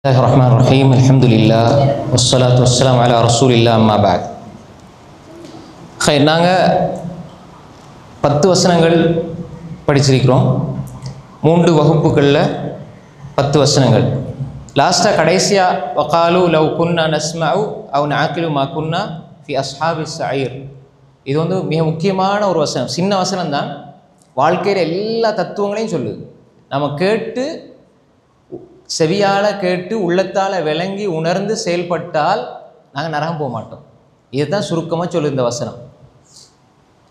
Bismillahirrahmanirrahim. Alhamdulillah wassalatu wassalamu ala rasulillah amma ba'd. நாங்கள் 10 வசனங்கள் படிச்சிருக்கிறோம். 3 வகுப்புகளில் 10 வசனங்கள். லாஸ்ட்டாக கடைசியாக வகாலு லவ் குன்னா நஸ்மஉ அவ் நஅகிலு மா குன்னா ஃபி அஸ்ஹாபிஸ் ஸஈர். இது மிக முக்கியமான ஒரு வசனம். சின்ன வசனம் தான், வாழ்க்கையில் எல்லா தத்துவங்களையும் சொல்லுது. நம்ம கேட்டு செவியால் கேட்டு உள்ளத்தால் விளங்கி உணர்ந்து செயல்பட்டால் நாங்கள் நரகம் போக மாட்டோம். இதுதான் சுருக்கமாக சொல்லு இந்த வசனம்.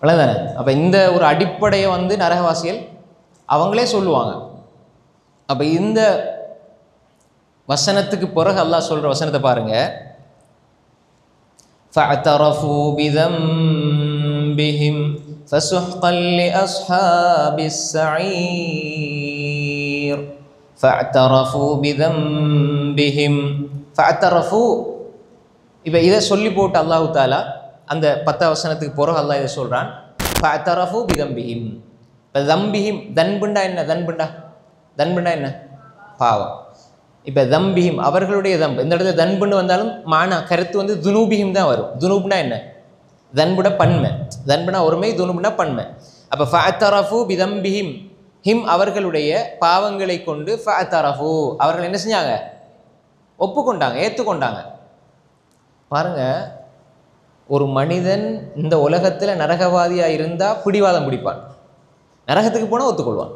அவ்வளோதானே? அப்போ இந்த ஒரு அடிப்படையை நரகவாசிகள் அவங்களே சொல்லுவாங்க. அப்போ இந்த வசனத்துக்கு பிறகு அல்லாஹ் சொல்கிற வசனத்தை பாருங்கள். فَاعْتَرَفُوا بِذَنبِهِمْ فَسُحْقًا لِأَصْحَابِ السَّعِيرِ. فَاعْتَرَفُوا بِذَنبِهِمْ فَاعْتَرَفُوا. இப்போ இதை சொல்லி போட்டு அல்லாஹ் தாலா அந்த 10 வசனத்துக்கு பிறகு அல்லாஹ் இதை சொல்கிறான். فَاعْتَرَفُوا بِذَنبِهِمْ. இப்போ தம்பிஹிம் தன்புண்டா என்ன? தன்புண்டா என்ன? பாவம். இப்போ தம்பிஹிம் அவர்களுடைய தம்பு. இந்த இடத்துல தன்புண்டு வந்தாலும் மான கருத்து துனூபிஹிம் தான் வரும். துனூப்னா என்ன? தன்புட பன்மை. தன்புனா ஒருமை, துனூப்னா பன்மை. அப்போ ஃபஅத்தரஃபு பிதம்பிஹிம், ஹிம் அவர்களுடைய பாவங்களை கொண்டு ஃபஅத்தரஃபு அவர்கள் என்ன செஞ்சாங்க? ஒப்புக்கொண்டாங்க, ஏற்றுக்கொண்டாங்க. பாருங்க, ஒரு மனிதன் இந்த உலகத்தில் நரகவாதியாக இருந்தால் பிடிவாதம் பிடிப்பான், நரகத்துக்கு போனால் ஒத்துக்கொள்வான்.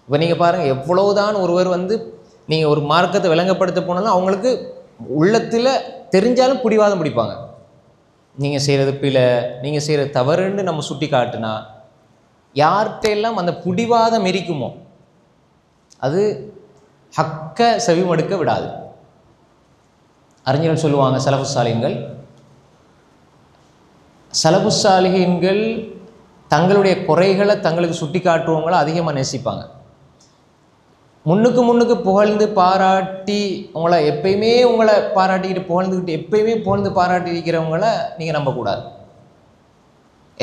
இப்போ நீங்கள் பாருங்கள், எவ்வளவுதான் ஒருவர் நீங்கள் ஒரு மார்க்கத்தை விளங்கப்படுத்த போனாலும் அவங்களுக்கு உள்ளத்தில் தெரிஞ்சாலும் பிடிவாதம் பிடிப்பாங்க. நீங்கள் செய்கிறது பிழை, நீங்கள் செய்கிறது தவறுன்னு நம்ம சுட்டி காட்டுனா யார்கிட்ட எல்லாம் அந்த பிடிவாதம் இருக்குமோ அது ஹக்க செவிமடுக்க விடாது. அறிஞர்கள் சொல்லுவாங்க, சலஃபுஸ் சாலிஹீன்கள் தங்களுடைய குறைகளை தங்களுக்கு சுட்டி காட்டுறவங்கள அதிகமாக நேசிப்பாங்க. முன்னுக்கு புகழ்ந்து பாராட்டி உங்களை எப்பயுமே பாராட்டிக்கிட்டு புகழ்ந்துக்கிட்டு எப்பயுமே புகழ்ந்து பாராட்டி இருக்கிறவங்கள நீங்கள் நம்பக்கூடாது.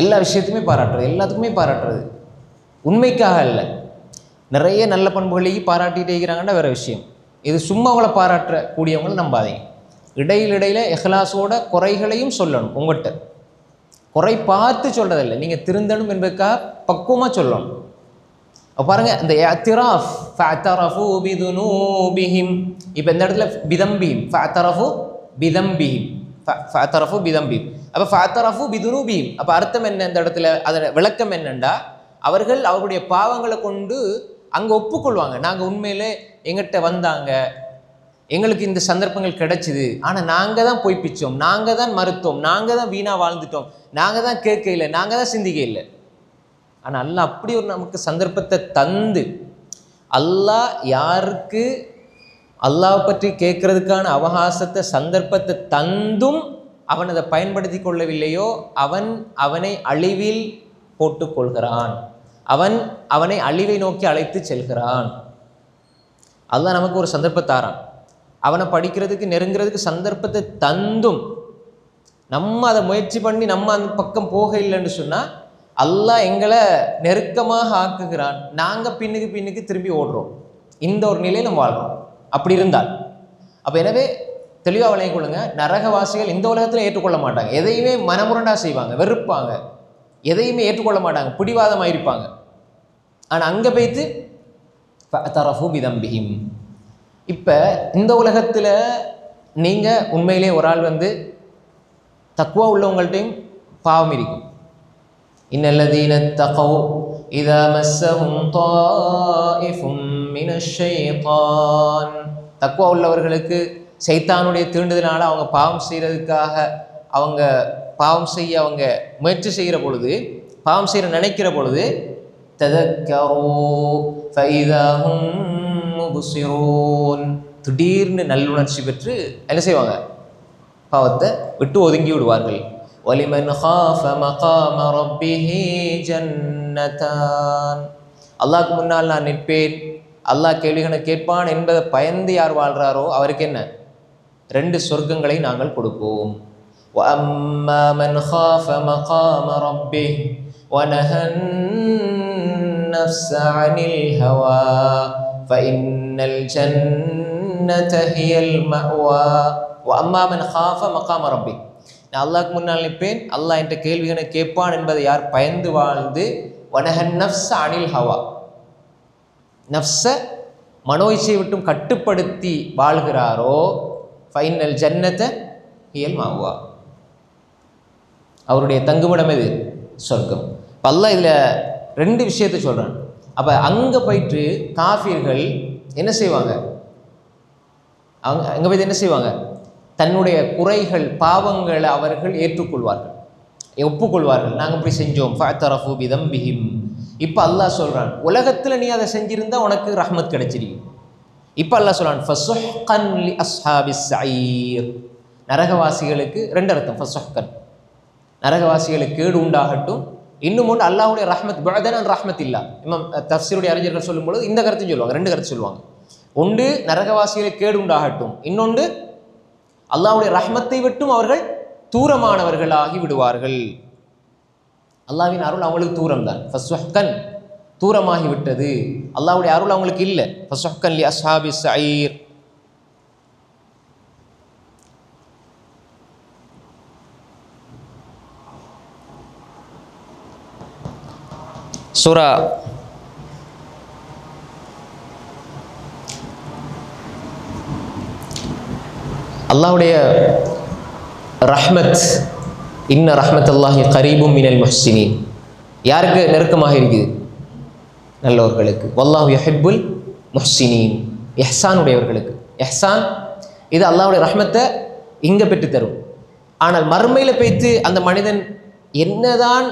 எல்லா விஷயத்துமே பாராட்டுறது, எல்லாத்துக்குமே பாராட்டுறது உண்மைக்காக இல்லை. நிறைய நல்ல பண்புகளையும் பாராட்டிகிட்டே இருக்கிறாங்கன்னா வேறு விஷயம். இது சும்மா அவங்கள பாராட்டக்கூடியவங்களை நம்பாதீங்க. இடையில இஹ்லாஸோட குறைகளையும் சொல்லணும். உங்கள்கிட்ட குறை பார்த்து சொல்கிறதில்லை, நீங்கள் திருந்தணும் என்பதுக்காக பக்குவமாக சொல்லணும். பாருங்கள், இந்த இஅ்திராஃப் ஃபஅ்தரஃபு பிதுனூபிஹிம். இப்போ இந்த இடத்துல பிதம்பிஹிம், ஃபஅ்தரஃபு பிதம்பிஹிம், ஃபஅ்தரஃபு பிதம்பிஹிம். அப்போ ஃபஅ்தரஃபு பிதுனூபிஹிம் அப்போ அர்த்தம் என்ன? இந்த இடத்துல அதோட விளக்கம் என்னென்னா, அவர்கள் அவருடைய பாவங்களை கொண்டு அங்கே ஒப்புக்கொள்வாங்க. நாங்கள் உண்மையிலே எங்கிட்ட வந்தாங்க, எங்களுக்கு இந்த சந்தர்ப்பங்கள் கிடைச்சிது, ஆனால் நாங்கள் தான் போய் பிச்சோம், நாங்கள் தான் மறுத்தோம், நாங்கள் தான் வீணாக வாழ்ந்துட்டோம், நாங்கள் தான் கேட்க இல்லை, நாங்கள் தான் சிந்திக்க இல்லை. ஆனால் அல்லாஹ் அப்படி ஒரு நமக்கு சந்தர்ப்பத்தை தந்து, அல்லாஹ் யாருக்கு அல்லாஹ் பற்றி கேட்கறதுக்கான அவகாசத்தை சந்தர்ப்பத்தை தந்தும் அவன் அதை பயன்படுத்தி கொள்ளவில்லையோ அவனை அழிவில் போட்டுக்கொள்கிறான், அவனை அழிவை நோக்கி அழைத்து செல்கிறான். அல்லாஹ் நமக்கு ஒரு சந்தர்ப்பத்தாரான், அவனை படிக்கிறதுக்கு நெருங்கிறதுக்கு சந்தர்ப்பத்தை தந்தும் நம்ம அதை முயற்சி பண்ணி நம்ம அந்த பக்கம் போக இல்லைன்னு சொன்னால் அல்லாஹ் எங்களை நெருக்கமாக ஆக்குகிறான். நாங்கள் பின்னுக்கு திரும்பி ஓடுறோம். இந்த ஒரு நிலையை நம்ம வாழ்கிறோம். அப்படி இருந்தால் அப்போ எனவே தெளிவாக விளங்கிக் கொள்ளுங்க, நரகவாசிகள் இந்த உலகத்தில் ஏற்றுக்கொள்ள மாட்டாங்க. எதையுமே மனமுரண்டாக செய்வாங்க, வெறுப்பாங்க, எதையுமே ஏற்றுக்கொள்ள மாட்டாங்க, பிடிவாதமாக இருப்பாங்க. ஆனால் அங்கே போய்த்து ஃபஅ்தரஃபு பிதம்பிஹிம். இப்போ இந்த உலகத்தில் நீங்கள் உண்மையிலே ஒரு ஆள் தக்வா உள்ளவங்கள்ட்டையும் பாவம் இருக்கும். இன்னல்லதீன தகவ் இதா மஸ்ஸஹும் தாயிஃபும் மினஷ் ஷைத்தான். தக்வா உள்ளவர்களுக்கு சைத்தானுடைய தீண்டுதனால அவங்க பாவம் செய்கிறதுக்காக பாவம் செய்ய முயற்சி செய்கிற பொழுது, பாவம் செய்ய நினைக்கிற பொழுது ததக்கரு ஃபஇதா ஹும் முப்சிரூன், திடீர்னு நல்லுணர்ச்சி பெற்று என்ன செய்வாங்க? பாவத்தை விட்டு ஒதுங்கி விடுவார்கள். وَلِمَنْ خَافَ مَقَامَ رَبِّهِ جَنَّتَانِ. அல்லாஹ்க்கு முன்னால் நான் நிற்பேன், அல்லாஹ் கேள்விகளை கேட்பான் என்பதை பயந்து யார் வாழ்கிறாரோ அவருக்கு என்ன? 2 சொர்க்கங்களை நாங்கள் கொடுப்போம். وَأَمَّا مَنْ خَافَ مَقَامَ رَبِّهِ وَنَهَى النَّفْسَ عَنِ الْهَوَى فَإِنَّ الْجَنَّةَ ஜன்னத ஹியல் மஅவா வ அம்மா மன் காஃப மகாம ரப்பி. நான் அல்லாஹ்க்கு முன்னால் நிற்பேன், அல்லாஹ் என்ற கேள்விகளை கேட்பான் என்பதை யார் பயந்து வாழ்ந்து வனஹன் நஃப்ஸ அனில் ஹவா, நஃப்ஸ மனோ இச்சையை விட்டும் கட்டுப்படுத்தி வாழ்கிறாரோ ஃபைனல் ஜன்னத ஹியல் மஅவா, அவருடைய தங்குமிடம் எது? சொர்க்கம். அல்லாஹ் இதில் ரெண்டு விஷயத்தை சொல்கிறான். அப்போ அங்கே போயிட்டு காஃபிர்கள் என்ன செய்வாங்க? அவங்க அங்கே போய்ட்டு என்ன செய்வாங்க? தன்னுடைய குறைகள் பாவங்களை அவர்கள் ஏற்றுக்கொள்வார்கள், ஒப்புக்கொள்வார்கள். நாங்கள் இப்படி செஞ்சோம், ஃபஅதரஃபு பிதம்பிஹிம். இப்போ அல்லாஹ் சொல்கிறான், உலகத்தில் நீ அதை செஞ்சிருந்தா உனக்கு ரஹ்மத் கிடைச்சிருக்கும். இப்போ அல்லாஹ் சொல்கிறான், ஃபஸுஹ்கன் லி அஸ்ஹாபிஸ் ஸஈர். நரகவாசிகளுக்கு ரெண்டு அர்த்தம். ஃபஸுஹ்கன், நரகவாசிகளுக்கு கேடு உண்டாகட்டும். இன்னும் ஒன்று, அல்லாஹ்வுடைய ரஹ்மத் பஅதன் ரஹ்மத் இல்லா. இமாம் தஃப்சீருடைய அறிஞர்கள் சொல்லும்பொழுது இந்த கருத்தையும் சொல்லுவாங்க, ரெண்டு கருத்து சொல்லுவாங்க. ஒன்று நரகவாசிகளுக்கு கேடு உண்டாகட்டும், இன்னொன்று அல்லாஹ்வுடைய ரஹ்மத்தை விட்டும் அவர்கள் தூரமானவர்களாகி விடுவார்கள். அல்லாஹ்வின் அருள் அவங்களுக்கு தூரம் தான். ஃபஸ்வஹ்கன், தூரமாகி விட்டது. அல்லாஹ்வுடைய அருள் அவங்களுக்கு இல்லை. ஃபஸ்வஹ்கன் லி அஸ்ஹாபிஸ் ஸஈர். சூரா அல்லாஹ்வுடைய ரஹ்மத், இன்ன ரஹ்மத்துல்லாஹி கரீபும் மினல் முஹ்சினீன். யாருக்கு நெருக்கமாக இருக்குது? நல்லவர்களுக்கு. வல்லாஹு யுஹிப்புல் முஹ்சினீன், இஹ்சான் உடையவர்களுக்கு. இஹ்சான் இது அல்லாஹ்வுடைய ரஹ்மத்தை இங்கே பெற்று தரும். ஆனால் மறுமையில் பேய்த்து அந்த மனிதன் என்னதான்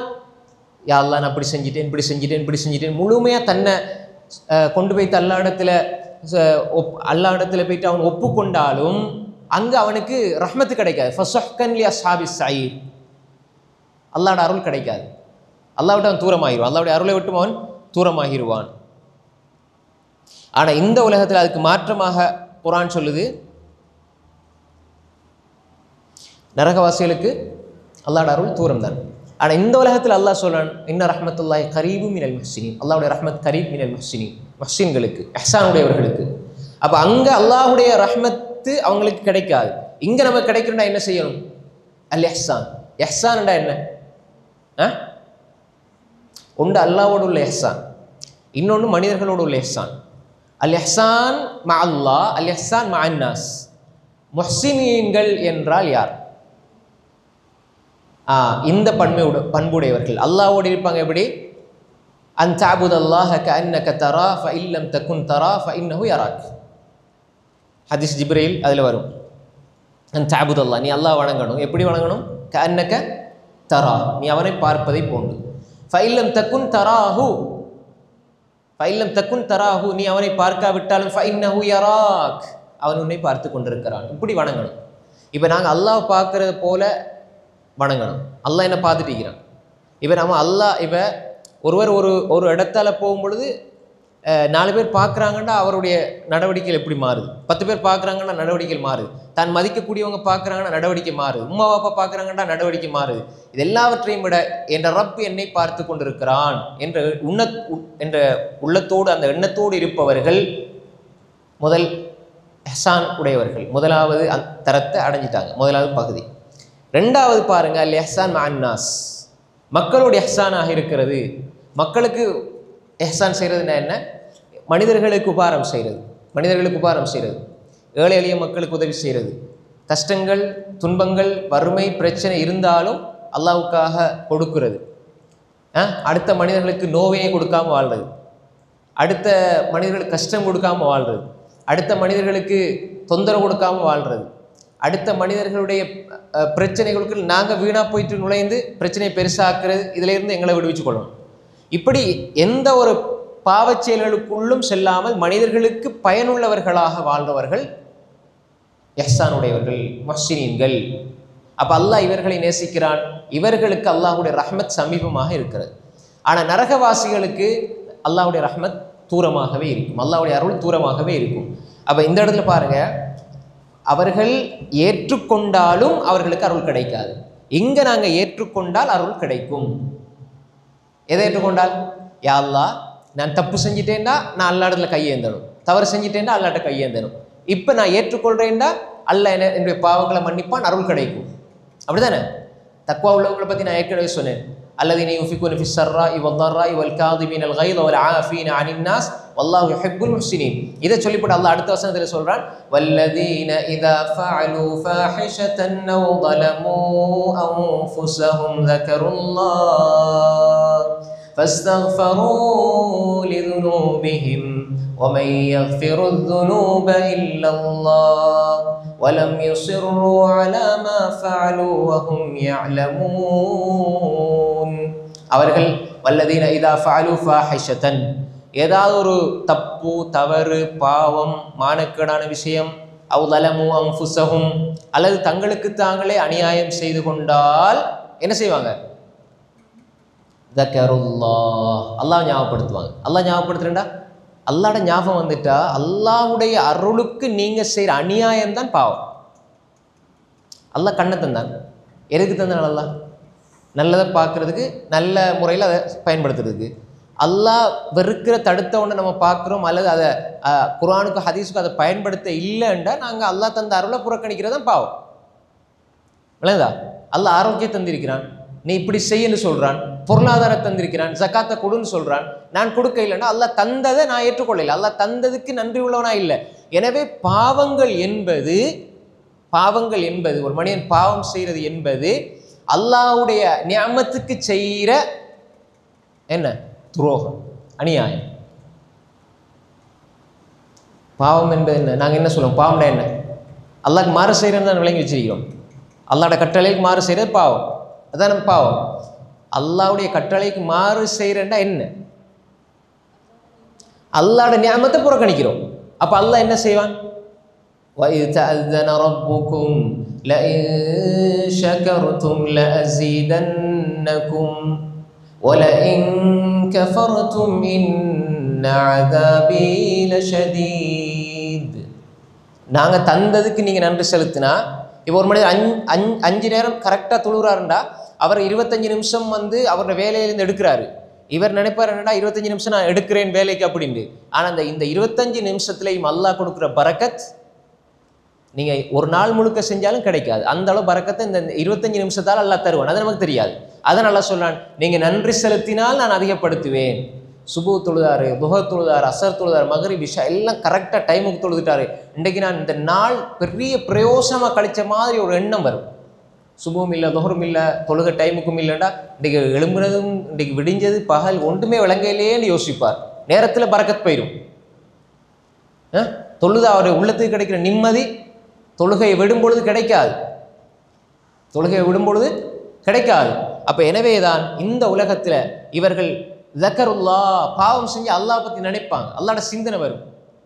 யா அல்லாஹ் நான் இப்படி செஞ்சிட்டேன், இப்படி செஞ்சிட்டேன், இப்படி செஞ்சிட்டேன், முழுமையாக தன்னை கொண்டு போய்த்து அல்லா இடத்துல போய்ட்டு அவன் ஒப்புக்கொண்டாலும் அங்கே அவனுக்கு ரஹ்மத்து கிடைக்காது. ஃபஸுஹ்கன் லி அஸ்ஹாபிஸ் ஸஈர், அல்லாஹ்வுடைய அருள் கிடைக்காது. அல்லாஹ் விட்டு அவன் தூரமாகிடுவான், அல்லாஹ்வுடைய அருளை விட்டு அவன் தூரமாகிடுவான். ஆனால் இந்த உலகத்தில் அதுக்கு மாற்றமாக குர்ஆன் சொல்லுது, நரகவாசிகளுக்கு அல்லாஹ்வுடைய அருள் தூரம் தான். ஆனால் இந்த உலகத்தில் அல்லாஹ் சொல்றான், இன்ன ரஹ்மத்துல்லாஹி கரீபும் மினல் முஹ்சினீன். அல்லாஹ்வுடைய ரஹ்மத் கரீப் மினல் முஹ்சினீன், முஹ்சின்களுக்கு, இஹ்சான் உடையவர்களுக்கு. அப்போ அங்கே அல்லாஹ்வுடைய ரஹ்மத்து அவங்களுக்கு கிடைக்காது. இங்கே நமக்கு கிடைக்கணும்னா என்ன செய்யணும்? அல் இஹ்சான். இஹ்சான்டா என்ன? ஒன்று அல்லாஹ்வோடு உள்ள இஹ்சான், இன்னொன்று மனிதர்களோடு உள்ள இஹ்சான். அல் இஹ்சான் மஅ அல்லாஹ், அல் இஹ்சான் மஅ அன்னாஸ். முஹ்சினீன்கள் என்றால் யார்? இந்த பண்புடையவர்கள் அல்லாஹ்வோடு இருப்பாங்க. எப்படி? அன் தஅபுதல்லாஹ கஅன்னக தரா ஃபஇன் லம் தகுன் தரா ஃபஇன்னஹு யராக். ஹதீஸ் ஜிப்ரீல் அதில் வரும். அன் தஅபுதல்லாஹ், நீ அல்லாஹ் வணங்கணும். எப்படி வணங்கணும்? கஅன்னக தரா, நீ அவனை பார்ப்பதை போன்று. ஃபஇன் லம் தகுன் தராஹு, ஃபஇன் லம் தகுன் தராஹு, நீ அவனை பார்க்காவிட்டாலும் ஃபஇன்னஹு யராக், அவன் உன்னை பார்த்து கொண்டிருக்கிறான். இப்படி வணங்கணும். இப்போ நாங்கள் அல்லாஹ் பார்க்கறது போல வணங்கணும். அல்லாஹ் என்ன பார்த்துட்டு இருக்கிறான். இப்போ நம்ம அல்லாஹ் இப்போ ஒருவர் ஒரு இடத்தால போகும் பொழுது 4 பேர் பார்க்குறாங்கன்னா அவருடைய நடவடிக்கைகள் எப்படி மாறுது? 10 பேர் பார்க்குறாங்கன்னா நடவடிக்கைகள் மாறுது. தான் மதிக்கக்கூடியவங்க பார்க்குறாங்கன்னா நடவடிக்கை மாறுது. உம்மா பாப்பா பார்க்குறாங்கன்னா நடவடிக்கை மாறுது. இது எல்லாவற்றையும் விட என்ற ரப் என்னை பார்த்து கொண்டிருக்கிறான் என்ற உள்ளத்தோடு, அந்த எண்ணத்தோடு இருப்பவர்கள் முதல் இஹ்சான் உடையவர்கள். முதலாவது தரத்தை அடைஞ்சிட்டாங்க, முதலாவது பகுதி. ரெண்டாவது பாருங்க, அல் இஹ்சான் மஅ அன்னாஸ், மக்களோட இஹ்சானாக இருக்கிறது. மக்களுக்கு இஹ்சான் செய்கிறதுனா என்ன? மனிதர்களுக்கு உபகாரம் செய்கிறது, மனிதர்களுக்கு உபகாரம் செய்கிறது, ஏழை எளிய மக்களுக்கு உதவி செய்கிறது. கஷ்டங்கள், துன்பங்கள், வறுமை, பிரச்சனை இருந்தாலும் அல்லாஹ்வுக்காக கொடுக்கிறது. அடுத்த மனிதர்களுக்கு நோவையை கொடுக்காமல் வாழ்றது, அடுத்த மனிதர்களுக்கு கஷ்டம் கொடுக்காமல் வாழ்றது, அடுத்த மனிதர்களுக்கு தொந்தரவு கொடுக்காமல் வாழ்றது, அடுத்த மனிதர்களுடைய பிரச்சனைகளுக்கு நாங்கள் வீணாக போயிட்டு நுழைந்து பிரச்சனையை பெருசாக்குறது, இதிலிருந்து எங்களை விடுவிச்சு கொள்ளணும். இப்படி எந்த ஒரு பாவச் செயல்களுக்குள்ளும் செல்லாமல் மனிதர்களுக்கு பயனுள்ளவர்களாக வாழ்ந்தவர்கள் இஹ்சானுடையவர்கள், முஹ்சினீன்கள். அப்போ அல்லாஹ் இவர்களை நேசிக்கிறான். இவர்களுக்கு அல்லாஹ்வுடைய ரஹ்மத் சமீபமாக இருக்கிறது. ஆனால் நரகவாசிகளுக்கு அல்லாஹ்வுடைய ரஹ்மத் தூரமாகவே இருக்கும், அல்லாஹ்வுடைய அருள் தூரமாகவே இருக்கும். அப்போ இந்த இடத்துல பாருங்க, அவர்கள் ஏற்றுக்கொண்டாலும் அவர்களுக்கு அருள் கிடைக்காது. இங்கே நாங்கள் ஏற்றுக்கொண்டால் அருள் கிடைக்கும். எதை ஏற்றுக்கொண்டால்? யா அல்லாஹ், நான் தப்பு செஞ்சிட்டேன்னா நான் அல்லா இடத்துல கையேந்தணும், தவறு செஞ்சிட்டேன்னா அல்லாட்ட கையேந்தணும். இப்போ நான் ஏற்றுக்கொள்றேன்டா அல்லாஹ் என்னுடைய பாவங்களை மன்னிப்பான், அருள் கிடைக்கும். அப்படிதானே? தக்வா உள்ளவங்களை பற்றி நான் ஏற்கனவே சொன்னேன். அல்லதீன யுன்ஃபிகூன ஃபிஸ் ஸர்ராஇ வத்-ضراء வல்-காதிமீனல் கய்த வல்-ஆஃபீன அனின் நாஸ் வல்லாஹு யுஹிப்புல் முஹ்ஸினீன். இதை சொல்லிவிட்டு அல்லாஹ் அடுத்த வசனத்தில் சொல்றான், வல்லதீன இதா ஃபஅலூ ஃபாஹிஷத்தன் அவ் ظلموا أنفسهم ذكروا الله فاستغفروا لذنوبهم ومن يغفر الذنوب إلا الله ولم يصروا على ما فعلوا وهم يعلمون. அவர்கள் வல்லதீன இதா ஃபஅலூ ஃபாஹிஷத்தன், ஏதாவது ஒரு தப்பு, தவறு, பாவம், மானக்கேடான விஷயம், அவ் ظلموا أنفسهم, அல்லது தங்களுக்கு தாங்களே அநியாயம் செய்து கொண்டால் என்ன செய்வாங்க? தக்கருல்லாஹ், அல்லாஹ் ஞாபகப்படுத்துவாங்க. அல்லாஹ் ஞாபகப்படுத்துறேன்டா, அல்லாஹ்ட ஞாபகம் வந்துட்டா அல்லாஹ்வுடைய அருளுக்கு நீங்க செய்கிற அநியாயம் தான் பாவம். அல்லாஹ் கண்ணை தந்தான், எதுக்கு தந்தான்? அல்லாஹ் நல்லதை பார்க்கறதுக்கு, நல்ல முறையில் அதை பயன்படுத்துறதுக்கு. அல்லாஹ் வெறுக்கிற தடுத்த ஒன்று நம்ம பார்க்குறோம், அல்லது அதை குர்ஆனுக்கு ஹதீஸுக்கு அதை பயன்படுத்த இல்லைன்றா நாங்கள் அல்லாஹ் தந்த அருளை புறக்கணிக்கிறது தான் பாவம். விளங்குதா? அல்லாஹ் ஆரோக்கியம் தந்திருக்கிறான், நீ இப்படி செய்யன்னு சொல்றான். பொருளாதாரம் தந்திருக்கிறான், ஜக்காத்தை கொடுன்னு சொல்றான். நான் கொடுக்க இல்லைன்னா அல்லாஹ் தந்ததை நான் ஏற்றுக்கொள்ளலை, அல்லாஹ் தந்ததுக்கு நன்றி உள்ளவனா இல்லை. எனவே பாவங்கள் என்பது ஒரு மனிதன் பாவம் செய்யறது என்பது அல்லாஹ்வுடைய நிஅமத்துக்கு செய்கிற என்ன? துரோகம், அநியாயம். பாவம் என்பது என்ன? நாங்கள் என்ன சொல்லுவோம்? பாவம்னா என்ன? அல்லாஹ்க்கு மாறு செய்யறதுன்னு தான் விளங்கி வச்சிருக்கிறோம். அல்லாஹ்வோட கட்டளைக்கு மாறு செய்யறது பாவம், அதான் நம்ம பாவம். அல்லாஹ்வுடைய கட்டளைக்கு மாறு செய்யறேன்னா என்ன? அல்லாஹ்வோட நிஅமத்தை புறக்கணிக்கிறோம். அப்ப அல்லாஹ் என்ன செய்வான்? وَإِذْ تَأَذَّنَ رَبُّكُمْ لَئِن شَكَرْتُمْ لَأَزِيدَنَّكُمْ وَلَئِن كَفَرْتُمْ إِنَّ عَذَابِي لَشَدِيدٌ. நாங்கள் தந்ததுக்கு நீங்கள் நன்றி செலுத்தினா, இப்போ ஒரு மனிதர் 5 நேரம் கரெக்டாக தொழுகிறாருண்டா அவர் 25 நிமிஷம் அவரோட வேலையிலேருந்து எடுக்கிறாரு. இவர் நினைப்பார் என்னடா 25 நிமிஷம் நான் எடுக்கிறேன் வேலைக்கு அப்படின்ட்டு. ஆனால் இந்த 25 நிமிஷத்துலையும் அல்லாஹ் கொடுக்குற பரக்கத் நீங்கள் ஒரு நாள் முழுக்க செஞ்சாலும் கிடைக்காது. அந்த அளவு பரக்கத்தை இந்த 25 நிமிஷத்தால் அல்லாஹ் தருவான். அது நமக்கு தெரியாது. அதை நல்லா சொல்றான், நீங்கள் நன்றி செலுத்தினால் நான் அதிகப்படுத்துவேன். சுபு தொழுதாரு, துஹர் தொழுதாரு, அசர் தொழுதாரு, மகரிப் இஷா எல்லாம் கரெக்டாக டைமுக்கு தொழுதுட்டாரு. இன்றைக்கு நான் இந்த நாள் பெரிய பிரயோசனமாக கழிச்ச மாதிரி ஒரு எண்ணம் வரும். சுபுவும் இல்லை, துஹரும் இல்லை, தொழுகை டைமுக்கும் இல்லைண்டா இன்றைக்கு எழும்புனதும் இன்றைக்கு விடிஞ்சது பகல் ஒன்றுமே விளங்கையிலேன்னு யோசிப்பார். நேரத்தில் பரக்கத் போயிடும். தொழுது அவருடைய உள்ளத்துக்கு கிடைக்கிற நிம்மதி தொழுகையை விடும்பொழுது கிடைக்காது, தொழுகையை விடும்பொழுது கிடைக்காது. அப்போ எனவே தான் இந்த உலகத்தில் இவர்கள் ஸக்கருல்லா, பாவம் செஞ்சு அல்லாஹ் பற்றி நினைப்பாங்க, அல்லாஹ்ட சிந்தனை வரும்.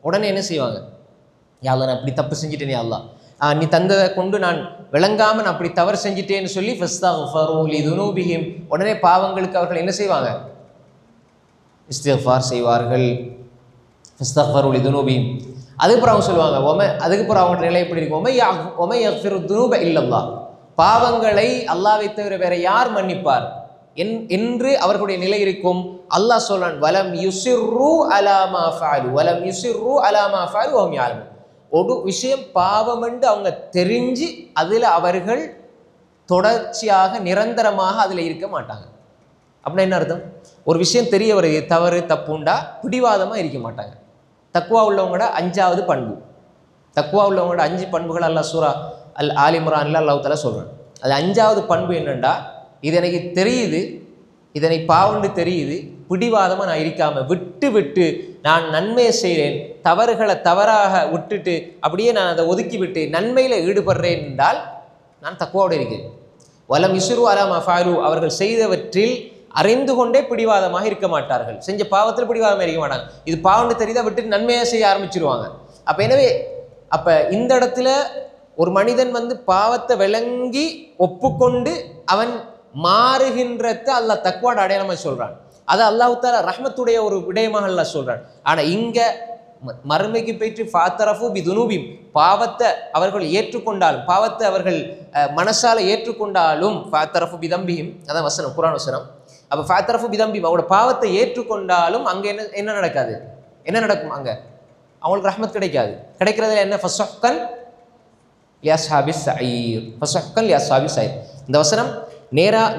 உடனே என்ன செய்வாங்க? யா அல்லாஹ் நான் இப்படி தப்பு செஞ்சுட்டேனே அல்லாஹ், நீ தந்ததை கொண்டு நான் விளங்காமல் நான் அப்படி தவறு செஞ்சுட்டேன்னு சொல்லி ஃபஸ்தக்ஃபரு லிதுனூபிஹிம், உடனே பாவங்களுக்கு அவர்கள் என்ன செய்வாங்க? இஸ்திக்ஃபார் செய்வார்கள். ஃபஸ்தக்ஃபரு லிதுனூபிஹிம். அதுக்கப்புறம் அவங்க சொல்லுவாங்க அதுக்கப்புறம் அவங்களோட நிலை எப்படி இருக்கும்? ஒமை யக்ஃபிரு துனூப இல்லல்லாஹ், பாவங்களை அல்லாஹ்வை தவிர வேற யார் மன்னிப்பார் என்று அவர்களுடைய நிலை இருக்கும். அல்லாஹ் சொல்றான், வலம் யுஸிர்ரு அலா மா ஃபஅலு வலம் யுஸிர்ரு அலா மா ஃபஅலு வஹும் யஅலமூன். ஒரு விஷயம் பாவம் என்று அவங்க தெரிஞ்சு அதில் அவர்கள் தொடர்ச்சியாக நிரந்தரமாக அதில் இருக்க மாட்டாங்க. அப்படின்னா என்ன அர்த்தம்? ஒரு விஷயம் தெரிய வருது, தவறு தப்புண்டா பிடிவாதமாக இருக்க மாட்டாங்க. தக்குவா உள்ளவங்களோட 5வது பண்பு, தக்குவா உள்ளவங்களோட 5 பண்புகள் அல்லாஹ் சூரா ஆல் இம்ரான்ல அல்லாஹ் தஆலா சொல்றான். அது 5வது பண்பு என்னண்டா, இது எனக்கு தெரியுது, இதனை பாவம்னு தெரியுது, பிடிவாதமாக நான் இருக்காமல் விட்டு நான் நன்மையை செய்கிறேன், தவறுகளை தவறாக விட்டுட்டு அப்படியே நான் அதை ஒதுக்கி விட்டு நன்மையில் ஈடுபடுறேன் என்றால் நான் தக்குவாவோடு இருக்கிறேன். வலம் யுஸிரு அலா மா ஃபஅலு, அவர்கள் செய்தவற்றில் அறிந்து கொண்டே பிடிவாதமாக இருக்க மாட்டார்கள். செஞ்ச பாவத்தில் பிடிவாதமாக இருக்க மாட்டாங்க. இது பாவம்னு தெரியுதா விட்டு நன்மையாக செய்ய ஆரம்பிச்சிருவாங்க. அப்போ இந்த இடத்துல ஒரு மனிதன் பாவத்தை விளங்கி ஒப்புக்கொண்டு அவன் மாறுகின்றத அல்லாஹ் தக்வாட அடையாளமாக சொல்றான். அதை அல்லாஹ் தஆலா ரஹ்மத்துடைய ஒரு விடயமாக அல்லாஹ் சொல்றான். ஆனால் இங்கே மறுமைக்கு போயிட்டு ஃபாத்தரஃபு பிதுனூபிம், பாவத்தை அவர்கள் ஏற்றுக்கொண்டாலும், பாவத்தை அவர்கள் மனசால ஏற்றுக்கொண்டாலும், ஃபாத்தரஃபு பிதம்பியும், அதான் வசனம், குர்ஆன் வசனம். அப்போ ஃபாத்தரஃபு பிதம்பியும், அவரோட பாவத்தை ஏற்றுக்கொண்டாலும் அங்கே என்ன நடக்காது? என்ன நடக்கும்? அங்கே அவங்களுக்கு ரஹ்மத் கிடைக்காது. கிடைக்கிறதுல என்ன? ஃபஸஹ்கன் லிஅஸ்ஹாபிஸ் ஸஈர், ஃபஸஹ்கன் லிஅஸ்ஹாபிஸ் ஸஈர். இந்த வசனம்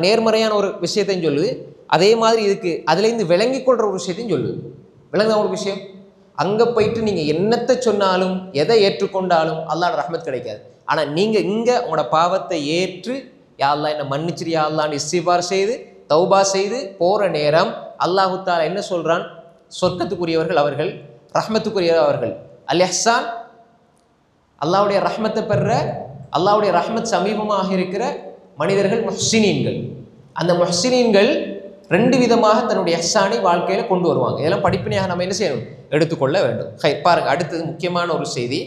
நேர்மறையான ஒரு விஷயத்தையும் சொல்லுது, அதே மாதிரி இதுக்கு அதுலேருந்து விளங்கி கொள்கிற ஒரு விஷயத்தையும் சொல்லுது. விளங்குதான் ஒரு விஷயம். அங்கே போயிட்டு நீங்கள் என்னத்தை சொன்னாலும் எதை ஏற்றுக்கொண்டாலும் அல்லாஹ்வோட ரஹ்மத் கிடைக்காது. ஆனால் நீங்கள் இங்கே உங்களோட பாவத்தை ஏற்று யா அல்லாஹ் என்னை மன்னிச்சிரு யா அல்லாஹ்னு இஸ்திக்பார் செய்து தௌபா செய்து போகிற நேரம் அல்லாஹு தஆலா என்ன சொல்கிறான்? சொர்க்கத்துக்குரியவர்கள் அவர்கள், ரஹ்மத்துக்குரியவர்கள் அவர்கள். அல் இஹ்சான், அல்லாஹ்வுடைய ரஹ்மத்தை பெற, அல்லாஹ்வுடைய ரஹ்மத் சமீபமாக இருக்கிற மனிதர்கள் முஹ்சினீன்கள். அந்த முஹ்சினீன்கள் ரெண்டு விதமாக தன்னுடைய இஹ்சானை வாழ்க்கையில் கொண்டு வருவாங்க. இதெல்லாம் படிப்பினையாக நம்ம என்ன செய்யணும்? எடுத்துக்கொள்ள வேண்டும். பாருங்க, அடுத்தது முக்கியமான ஒரு செய்தி,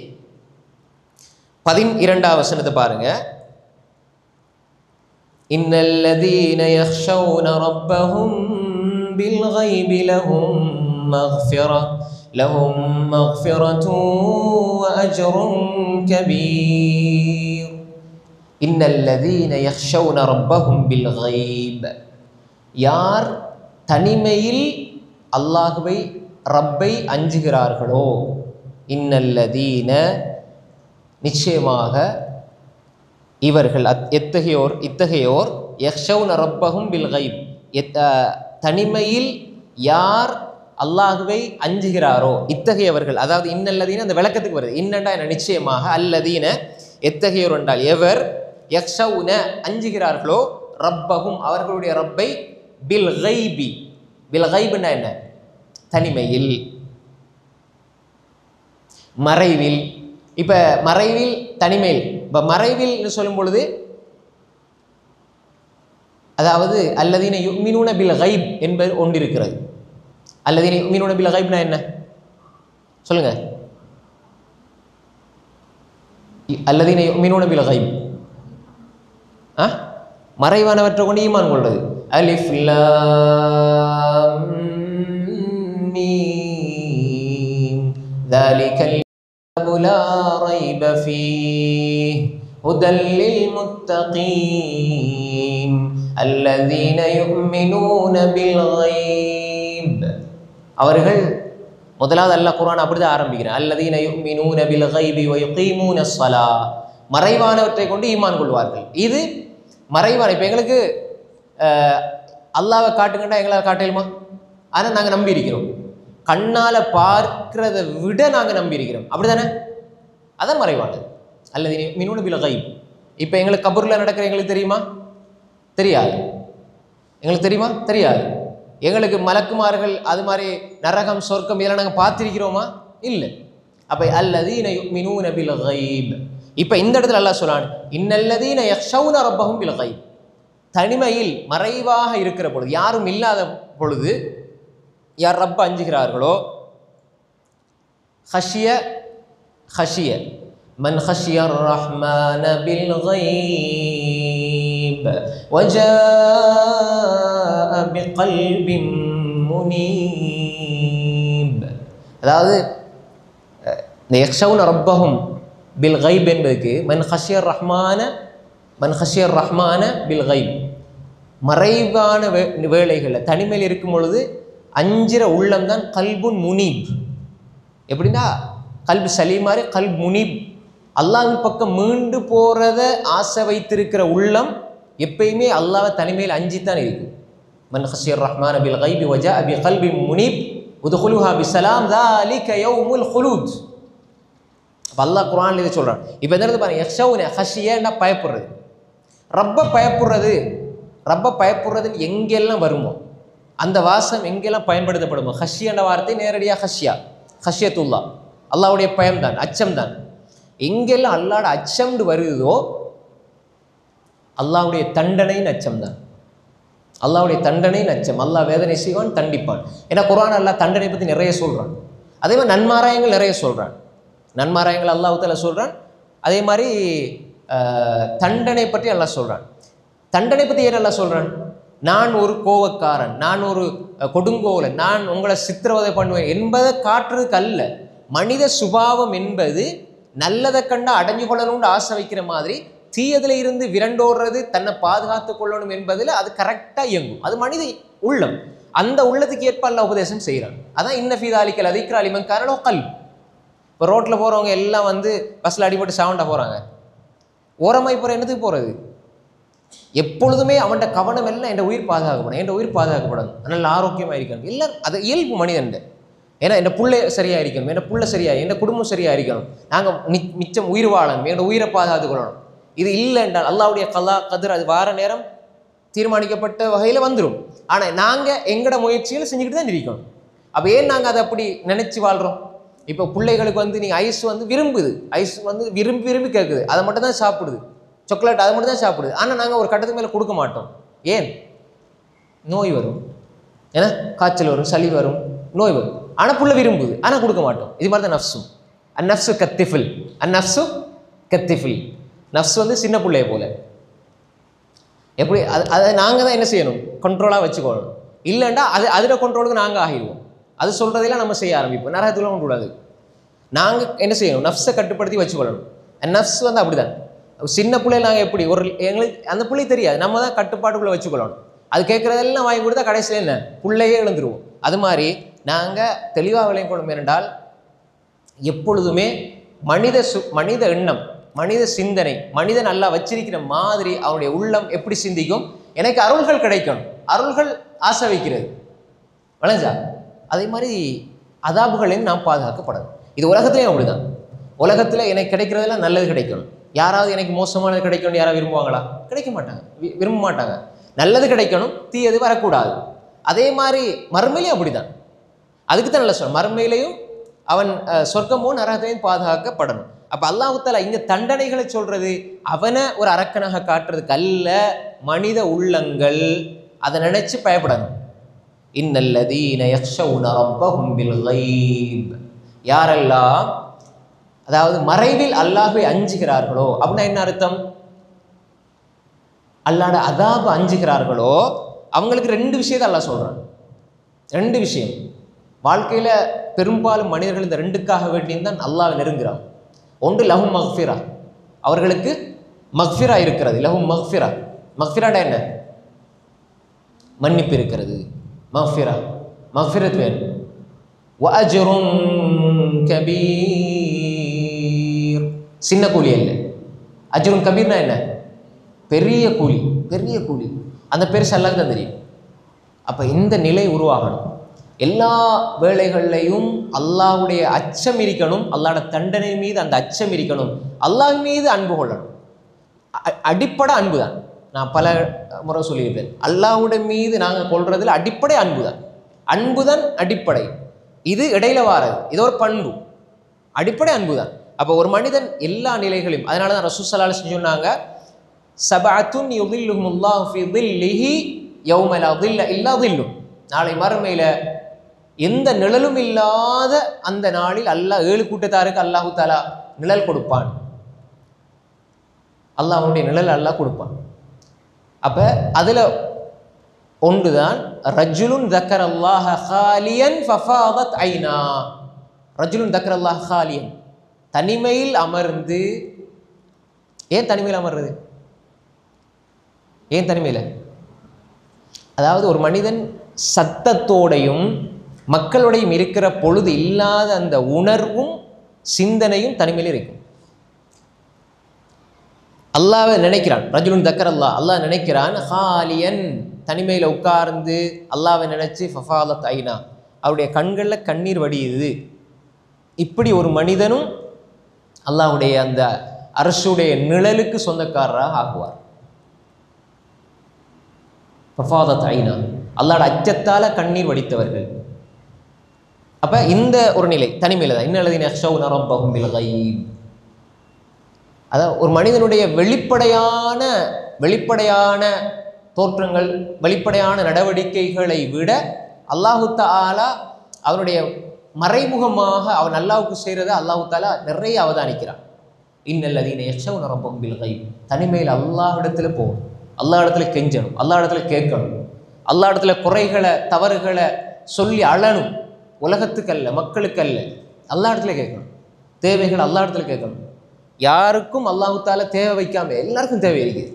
12ஆம் வசனத்தை பாருங்க. இன்னல்லதீன யக்ஷௌன ரப்பஹும் பில்கைபி லஹும் மக்ஃபிரத்துன் வ அஜ்ருன் கபீர். இன்னல்லதீன யக்ஷௌன ரப்பஹும் பில்கைப், யார் தனிமையில் அல்லாஹ்வை ரப்பை அஞ்சுகிறார்களோ, இன்னல்லதீன நிச்சயமாக இவர்கள் இத்தகையோர் யக்ஷௌன ரப்பஹும் பில்கைப், தனிமையில் யார் அல்லாஹ்வை அஞ்சுகிறாரோ இத்தகையவர்கள். அதாவது இன்னல்லதீன அந்த விளக்கத்துக்கு வருது. இன்னண்டா என்ன? நிச்சயமாக, அல்லதீன எத்தகையோர் என்றால் எவர், யக்ஷௌன அஞ்சுகிறார்களோ, ரப்பஹும் அவர்களுடைய ரப்பை, பில்கைபி, பில்கைப்னா என்ன? தனிமையில், மறைவில். இப்போ மறைவில் தனிமையில். இப்போ மறைவில் சொல்லும் பொழுது அதாவது அல்லதீன யுமினூன பில்கைப் என்பது ஒன்று இருக்கிறது. அல்லதீன யுமினூன பில்கைப்னா என்ன சொல்லுங்க? அல்லதீன யுமினூன பில்கைப் மறைவானவற்றை கொண்டு ஈமான் கொள்வது. அலிஃப் லாம் மீம் ذلكல் கிதாபு லா ரைப ஃபீஹ் ஹுதல் லில் முத்தகீன் அல்லதீன யுமினூன பில் கைப். அவர்கள் முதலாவது அல்லாஹ் குர்ஆன் அப்படிதான் ஆரம்பிக்கிறான். அல்லதீன யுமினூன பில் கைபி வ யுகீமூன ஸ்ஸலா, மறைவானவற்றை கொண்டு ஈமான் கொள்வார்கள். இது மறைவான. இப்போ எங்களுக்கு அல்லாவை காட்டுங்கண்டா எங்களால் காட்டலுமா? ஆனால் நாங்கள் நம்பி இருக்கிறோம். கண்ணால் பார்க்கிறத விட நாங்கள் நம்பி இருக்கிறோம். அப்படி தானே? அதான் மறைவானது. அல்லது மினூன பில் கைப். இப்போ எங்களுக்கு கபூரில் நடக்கிற எங்களுக்கு தெரியுமா? தெரியாது. எங்களுக்கு தெரியுமா? தெரியாது. எங்களுக்கு மலக்குமார்கள் அது மாதிரி நரகம் சொர்க்கம் இதெல்லாம் நாங்கள் பார்த்திருக்கிறோமா? இல்லை. அப்போ அல்லதீன யுமினூன பில் கைப். இப்போ இந்த இடத்துல அல்லாஹ் சொல்றான், இன்னல்லதீன யக்ஷௌன ரப்பஹும் பில் கைப், தனிமையில் மறைவாக இருக்கிற பொழுது, யாரும் இல்லாத பொழுது யார் ரப்ப அஞ்சுகிறார்களோ, ஹஷிய மன் ஹஷிய ரஹ்மான பில் கைப் வஜாஅ பிகல்பின் முனீப். அதாவது இந்த யக்ஷௌன ரப்பஹும் பில் கைப் என்பதுக்கு மன் ஹஷியர் ரஹ்மான பில் கைப், மறைவான வேளைகளில் தனிமையில் இருக்கும் பொழுது அஞ்சிற உள்ளம் தான் கல்புன் முனீப். எப்படின்னா கல்பு சலீமாரி கல்ப் முனீப், அல்லாஹ்வின் பக்கம் மீண்டு போகிறத ஆசை வைத்திருக்கிற உள்ளம் எப்பயுமே அல்லாஹ்வை தனிமையில் அஞ்சித்தான் இருக்கும். மன் ஹஷியர் ரஹ்மான பில் கைபி வஜாஅ பி கல்பின் முனீப் உத்குலுஹா பிஸ்ஸலாம் ذلك يوم الخلود. அப்போ அல்லாஹ் குர்ஆன்ல இதை சொல்கிறான். இப்போ இந்த இடத்துல பாருங்க, யக்ஷௌன ஹஷியன்னா பயப்படுறது, ரப்ப பயப்படுறதுன்னு எங்கெல்லாம் வருமோ அந்த வாசம் எங்கெல்லாம் பயன்படுத்தப்படுமோ, ஹஷியன்ற வார்த்தை நேரடியாக ஹஷியத்துல்லா, அல்லாஹ்வுடைய பயம்தான், அச்சம்தான். எங்கெல்லாம் அல்லாஹ்வோட அச்சம்னு வருதோ அல்லாஹ்வுடைய தண்டனையின் அச்சம்தான். அல்லாஹ்வுடைய தண்டனையின் அச்சம். அல்லாஹ் வேதனை செய்வான், தண்டிப்பான். ஏன்னா குர்ஆன் அல்லாஹ் தண்டனை பற்றி நிறைய சொல்கிறான். அதே மாதிரி நன்மாராயங்கள் நிறைய சொல்கிறான். நன்மாராயங்கள் அல்லாஹ் தஆலா சொல்கிறான். அதே மாதிரி தண்டனை பற்றி அல்லாஹ் சொல்கிறான். தண்டனை பற்றி ஏன் அல்லாஹ் சொல்கிறான்? நான் ஒரு கோவக்காரன், நான் ஒரு கொடுங்கோலன், நான் உங்களை சித்திரவதை பண்ணுவேன் என்பதை காட்டுறதுக்கு அல்ல. மனித சுபாவம் என்பது நல்லதை கண்டா அடைஞ்சு கொள்ளணும்னு ஆசை வைக்கிற மாதிரி தீயதில் இருந்து விரண்டோடுறது, தன்னை பாதுகாத்து கொள்ளணும் என்பதில் அது கரெக்டாக இயங்கும். அது மனித உள்ளம். அந்த உள்ளத்துக்கு ஏற்ப அல்லாஹ் உபதேசம் செய்கிறான். அதான் இன்ன ஃபீ ذلك லذிக்ரா லிமன் கான லஹு கல்ப். இப்போ ரோட்டில் போகிறவங்க எல்லாம் வந்து பஸ்ஸில் அடிபட்டு சாவண்டா போகிறாங்க. ஓரமாய் போகிற என்னத்துக்கு போகிறது? எப்பொழுதுமே அவன்கிட்ட கவனம் எல்லாம் என் உயிர் பாதுகாக்கப்படும், என் உயிர் பாதுகாக்கப்படும், நல்ல ஆரோக்கியமாக இருக்கணும். எல்லாரும் அது இயல்பு மனிதன். ஏன்னா என் பிள்ளை சரியாக இருக்கணும், என் பிள்ளை சரியாக, என் குடும்பம் சரியாக இருக்கணும், நாங்கள் மிச்சம் உயிர் வாழணும், என்னோட உயிரை பாதுகாத்து கொள்ளணும். இது இல்லை என்றால் அல்லாஹ்வுடைய கலா கதிர் அது வார நேரம் தீர்மானிக்கப்பட்ட வகையில் வந்துடும். ஆனால் நாங்கள் எங்களோட முயற்சிகளை செஞ்சுக்கிட்டு தான் இருக்கணும். அப்போ ஏன் நாங்கள் அதை அப்படி நினச்சி வாழ்கிறோம்? இப்போ பிள்ளைகளுக்கு வந்து நீங்கள் ஐஸ் வந்து விரும்புது, ஐஸ் வந்து விரும்பி விரும்பி கேட்குது, அதை மட்டும் தான் சாப்பிடுது, சாக்லேட் அதை மட்டும் தான் சாப்பிடுது. ஆனால் நாங்கள் ஒரு கட்டத்துக்கு மேலே கொடுக்க மாட்டோம். ஏன்? நோய் வரும், ஏன்னா காய்ச்சல் வரும், சளி வரும், நோய் வரும். ஆனால் புள்ள விரும்புது, ஆனால் கொடுக்க மாட்டோம். இது மாதிரி தான் நஃப்ஸும். அந்நஃப்ஸு கத்திஃபில், அந்நஃப்ஸு கத்திஃபில். நஃப்ஸ் வந்து சின்ன பிள்ளைய போல. எப்படி அதை நாங்கள் தான் என்ன செய்யணும்? கண்ட்ரோலாக வச்சுக்கொள்ளணும். இல்லைண்டா அதில் கண்ட்ரோலுக்கு நாங்கள் ஆகிடுவோம். அது சொல்கிறதெல்லாம் நம்ம செய்ய ஆரம்பிப்போம். நரகத்தில் கூடாது. நாங்கள் என்ன செய்யணும்? நஃப்ஸை கட்டுப்படுத்தி வச்சுக்கொள்ளணும். நஃப்ஸ் வந்து அப்படி தான். சின்ன பிள்ளைய நாங்கள் எப்படி எங்களுக்கு அந்த பிள்ளை தெரியாது, நம்ம தான் கட்டுப்பாட்டுக்குள்ளே வச்சுக்கொள்ளணும். அது கேட்குறதெல்லாம் வாங்கி கொடுத்தா கடைசியில் என்ன பிள்ளையே எழுந்துருவோம். அது மாதிரி நாங்கள் தெளிவாக விளையக்கொள்ளும். என்றால் எப்பொழுதுமே மனித எண்ணம், மனித சிந்தனை, மனிதன் நல்லா வச்சிருக்கிற மாதிரி அவனுடைய உள்ளம் எப்படி சிந்திக்கும்? எனக்கு அருள்கள் கிடைக்கணும், அருள்கள் ஆசை வைக்கிறது வளைஞ்சா. அதே மாதிரி அதாபுகளையும் நாம் பாதுகாக்கப்படணும். இது உலகத்துலேயும் அப்படிதான். உலகத்தில் எனக்கு கிடைக்கிறதெல்லாம் நல்லது கிடைக்கணும். யாராவது எனக்கு மோசமானது கிடைக்கணும் யாராவது விரும்புவாங்களா? கிடைக்க மாட்டாங்க, விரும்ப மாட்டாங்க. நல்லது கிடைக்கணும், தீயது வரக்கூடாது. அதே மாதிரி மறுமையிலையும் அப்படிதான். அதுக்கு தான் நல்லா சொல்ல, மறுமையிலையும் அவன் சொர்க்கமும் நரகத்தையும் பாதுகாக்கப்படணும். அப்போ அல்லாஹ் தஆலா இங்கே தண்டனைகளை சொல்றது அவனை ஒரு அரக்கனாக காட்டுறதுக்கு அல்ல, மனித உள்ளங்கள் அதை நினைச்சு பயப்படணும். இன்னல்லதீன யக்ஷவுன ரப்பஹும் பில் கைப், யாரெல்லாம் அதாவது மறைவில் அல்லாஹ்வை அஞ்சுகிறார்களோ, அப்படின்னா என்ன அர்த்தம்? அல்லாஹ்ட அதாபை அஞ்சுகிறார்களோ அவங்களுக்கு ரெண்டு விஷயத்தை அல்லாஹ் சொல்றான். ரெண்டு விஷயம் வாழ்க்கையில் பெரும்பாலும் மனிதர்கள் இந்த ரெண்டுக்காக வேண்டியிருந்தான் அல்லாஹ்வை நெருங்குறான். ஒன்று லஹும் மக்ஃபிரா, அவர்களுக்கு மக்ஃபிரா இருக்கிறது. லஹும் மக்ஃபிரா, மக்ஃபிராண்டா என்ன? மன்னிப்பு இருக்கிறது. மக்ஃபிரா, மக்ஃபிரத் வேணும். வ அஜ்ருன் கபீர், சின்ன கூலி அல்ல. அஜ்ருன் கபீர்னா என்ன? பெரிய கூலி, பெரிய கூலி. அந்த பெருசு அல்லாஹ்க்கு தான் தெரியும். அப்போ இந்த நிலை உருவாகணும். எல்லா வேளைகள்லையும் அல்லாஹ்வுடைய அச்சம் இருக்கணும், அல்லாஹ்வோட தண்டனை மீது அந்த அச்சம் இருக்கணும், அல்லாஹ் மீது அன்பு கொள்ளணும். அடிப்படை அன்பு தான். நான் பல முறை சொல்லியிருப்பேன், அல்லாஹ்வுடைய மீது நாங்கள் கொள்றதுல அடிப்படை அன்பு தான். அன்பு தான் அடிப்படை, இது இடையில வாரது, இது ஒரு பண்பு. அடிப்படை அன்பு தான். அப்போ ஒரு மனிதன் எல்லா நிலைகளையும், அதனால தான் ரசூல் ஸல்லல்லாஹு அலைஹி வஸல்லம் சொன்னாங்க, சபஅத்துன் யுதில்லுஹுமுல்லாஹு ஃபீ தில்லிஹி யௌம லா தில்ல இல்லா தில்லு. நாளை மறுமையில எந்த நிழலும் இல்லாத அந்த நாளில் அல்லாஹ் 7 கூட்டத்தாருக்கு அல்லாஹு தஆலா நிழல் கொடுப்பான். அல்லாஹ்வுடைய நிழல் அல்லாஹ் கொடுப்பான். அப்ப அதுல ஒன்றுதான் ரஜுலுன் தக்கரல்லாஹ ஹாலியன் ஃபஃபாதத் ஐனா. ரஜுலுன் தக்கரல்லாஹ ஹாலியன், தனிமையில் அமர்ந்து. ஏன் தனிமையில் அமர்றது? ஏன் தனிமையில்? அதாவது ஒரு மனிதன் சத்தத்தோடையும் மக்களுடையும் இருக்கிற பொழுது இல்லாத அந்த உணர்வும் சிந்தனையும் தனிமையில் இருக்கும். அல்லாஹ்வை நினைக்கிறான். ரஜுலுன் தக்கர் அல்லாஹ், அல்லாஹ் நினைக்கிறான். ஹாலியன், தனிமையில் உட்கார்ந்து அல்லாஹ்வை நினைச்சு ஃபஃபாலத் ஐனா, அவருடைய கண்களில் கண்ணீர் வடியுது. இப்படி ஒரு மனிதனும் அல்லாஹ்வுடைய அந்த அரசுடைய நிழலுக்கு சொந்தக்காரராக ஆகுவார். ஃபஃபாலத் ஐனா, அல்லாஹ்வோட அச்சத்தால கண்ணீர் வடித்தவர்கள். அப்ப இந்த ஒரு நிலை தனிமையில தான். இன்னல்லதீன யக்ஷவுன ரப்பஹும் பில் கைப். அதாவது ஒரு மனிதனுடைய வெளிப்படையான தோற்றங்கள், வெளிப்படையான நடவடிக்கைகளை விட அல்லாஹு தஆலா அவனுடைய மறைமுகமாக அவன் அல்லாஹ்வுக்கு செய்கிறத அல்லாஹு தஆலா நிறைய அவதானிக்கிறான். இன்னல்லதீன யக்ஷவுன ரப்பஹும் பில் கைப், தனிமையில் அல்லாஹ் இடத்துல போகணும், அல்லாஹ் இடத்துல கெஞ்சணும், அல்லாஹ் இடத்துல கேட்கணும், அல்லாஹ் இடத்துல குறைகளை தவறுகளை சொல்லி அழணும். உலகத்துக்கு அல்ல, மக்களுக்கு அல்ல, அல்லாஹ் இடத்துல கேட்கணும். தேவைகள் அல்லாஹ் இடத்துல கேட்கணும். யாருக்கும் அல்லாஹு தஆலா தேவை வைக்காம எல்லாருக்கும் தேவை இருக்குது.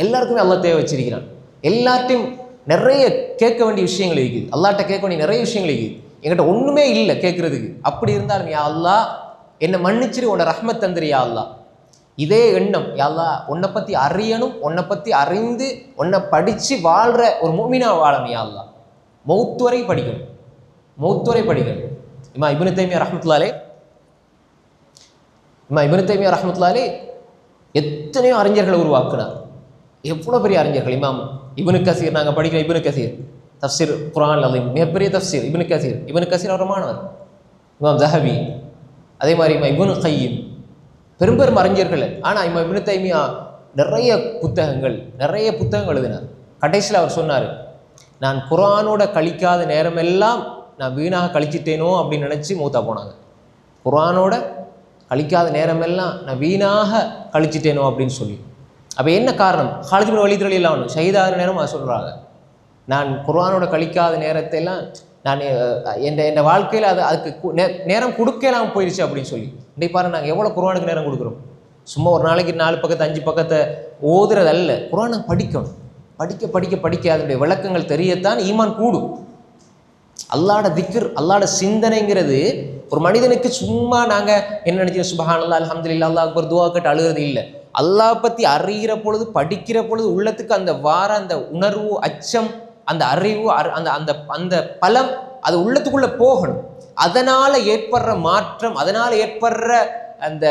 எல்லாருக்குமே அல்லாஹ் தேவை வச்சிருக்கிறான். எல்லார்ட்டையும் நிறைய கேட்க வேண்டிய விஷயங்கள் இருக்குது. அல்லாஹ்ட்ட கேட்க வேண்டிய நிறைய விஷயங்கள் இருக்குது. என்கிட்ட ஒன்றுமே இல்லை கேட்கறதுக்கு. அப்படி இருந்தாலும் யா அல்லாஹ் என்னை மன்னிச்சிரு, உன்னோட ரஹ்மத் தந்திரு யா அல்லாஹ். இதே எண்ணம், யா அல்லாஹ் உன்னை பற்றி அறியணும், உன்னை பற்றி அறிந்து உன்னை படித்து வாழ்கிற ஒரு மூமினா வாழணும் யா அல்லாஹ். மௌத்து வரை படிக்கணும், மௌத்து வரை படிக்கணும். இமாம் இப்னு தைமியா ரஹ்மத்துல்லாஹி எத்தனையோ அறிஞர்களை உருவாக்குனார். எவ்வளோ பெரிய அறிஞர்கள்! இமாம் இப்னு கசீர், நாங்கள் படிக்கிற இப்னு கசீர் தஃப்சீர் குர்ஆன் அலீம், மிகப்பெரிய தஃப்சீர் இப்னு கசீர் அவர் மாணவர். இமாம் ஸஹபி, அதே மாதிரி இமாம் இப்னு கையிம், பெரும் பெரும் அறிஞர்கள். ஆனால் இமாம் இப்னு தைமியா நிறைய புத்தகங்கள் எழுதினார். கடைசியில் அவர் சொன்னார், நான் குர்ஆனோட கழிக்காத நேரமெல்லாம் நான் வீணாக கழிச்சிட்டேனோ அப்படின்னு நினச்சி மூத்தா போனாங்க. குர்ஆனோட கழிக்காத நேரமெல்லாம் நான் வீணாக கழிச்சிட்டேனோ அப்படின்னு சொல்லி. அப்போ என்ன காரணம்? காலித் பின் வலீத் ரலியல்லாஹு அன்ஹு ஷஹீதாகிற நேரம் அதை சொல்கிறாங்க, நான் குர்ஆனோட கழிக்காத நேரத்தையெல்லாம் நான் என் வாழ்க்கையில் அதுக்கு நேரம் கொடுக்கலாம் போயிடுச்சு அப்படின்னு சொல்லி. இன்றைக்கு பாருங்கள், நாங்கள் எவ்வளோ குர்ஆனுக்கு நேரம் கொடுக்குறோம். சும்மா ஒரு நாளைக்கு 4 பக்கத்தை 5 பக்கத்தை ஓதுறதல்ல, குர்ஆனை படிக்கணும். படிக்க அதனுடைய விளக்கங்கள் தெரியத்தான் ஈமான் கூடும். அல்லாஹ்வோட திக்ர், அல்லாஹ்வோட சிந்தனைங்கிறது ஒரு மனிதனுக்கு சும்மா நாங்கள் என்ன நினைச்சோம், சுப்ஹானல்லாஹ் அல்ஹம்துலில்லாஹ் அல்லாஹ் அக்பர் துஆ கேட்டு அழுகிறது இல்லை. அல்லாஹ் பற்றி அறிகிற பொழுது, படிக்கிற பொழுது உள்ளத்துக்கு அந்த அந்த உணர்வு, அச்சம், அந்த அறிவு, அந்த அந்த அந்த பலம் அது உள்ளத்துக்குள்ளே போகணும். அதனால் ஏற்படுற மாற்றம், அதனால் ஏற்படுற அந்த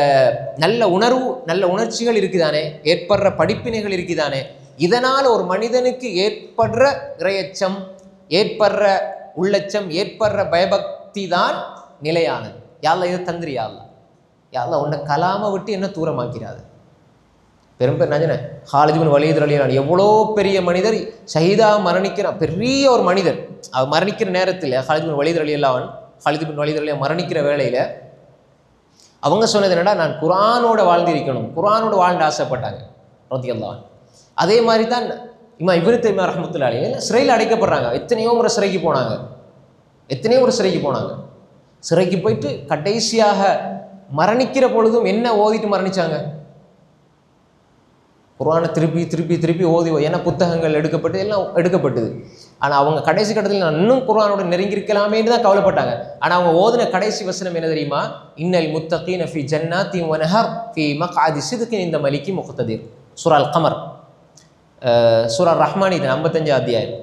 நல்ல உணர்வு, நல்ல உணர்ச்சிகள் இருக்குதானே, ஏற்படுற படிப்பினைகள் இருக்குதானே, இதனால் ஒரு மனிதனுக்கு ஏற்படுற இறையச்சம், ஏற்படுற உள்ளச்சம், ஏற்படுற பயபக்தி தான் நிலையானது. யா அல்லாஹ் இதை தந்திரி, யா அல்லாஹ் உன்னை கலாமை விட்டு என்ன தூரமாக்கிறாது. பெரும் நஜன காலித் பின் வலீத் ரலியல்லாஹு அன்ஹு எவ்வளோ பெரிய மனிதர், ஷஹீதாக மரணிக்கிற பெரிய ஒரு மனிதர். அவர் மரணிக்கிற நேரத்தில் காலித் பின் வலீத் ரலியல்லாஹு மரணிக்கிற வேளையில் அவங்க சொன்னது என்னடா, நான் குர்ஆனோட வாழ்ந்திருக்கணும், குர்ஆனோட வாழ்ந்து ஆசைப்பட்டாங்க ரலியல்லாஹு அன்ஹு. அதே மாதிரி தான் இமாம் இப்னு தைமியா ரஹ்மத்துல்லாஹி அலைஹி சிறையில் அடைக்கப்படுறாங்க. எத்தனையோ முறை சிறைக்கு போனாங்க. சிறைக்கு போயிட்டு கடைசியாக மரணிக்கிற பொழுதும் என்ன ஓதிட்டு மரணிச்சாங்க? குர்ஆனை திருப்பி ஓதி, ஏன்னா புத்தகங்கள் எல்லாம் எடுக்கப்பட்டது. ஆனால் அவங்க கடைசி கட்டத்தில் நான் இன்னும் குர்ஆனோட நெருங்கியிருக்கலாமேன்னு தான் கவலைப்பட்டாங்க. ஆனால் அவங்க ஓதின கடைசி வசனம் என்ன தெரியுமா? இன்னல் முத்தகீன ஃபி ஜன்னாத்தின் வ நஹர் ஃபி மக்அதி சித்கின் இன்த மலிக்கின் முக்ததிர். சூரா அல் கமர், சூரா ரஹ்மான், இது 55 அத்தியாயம்,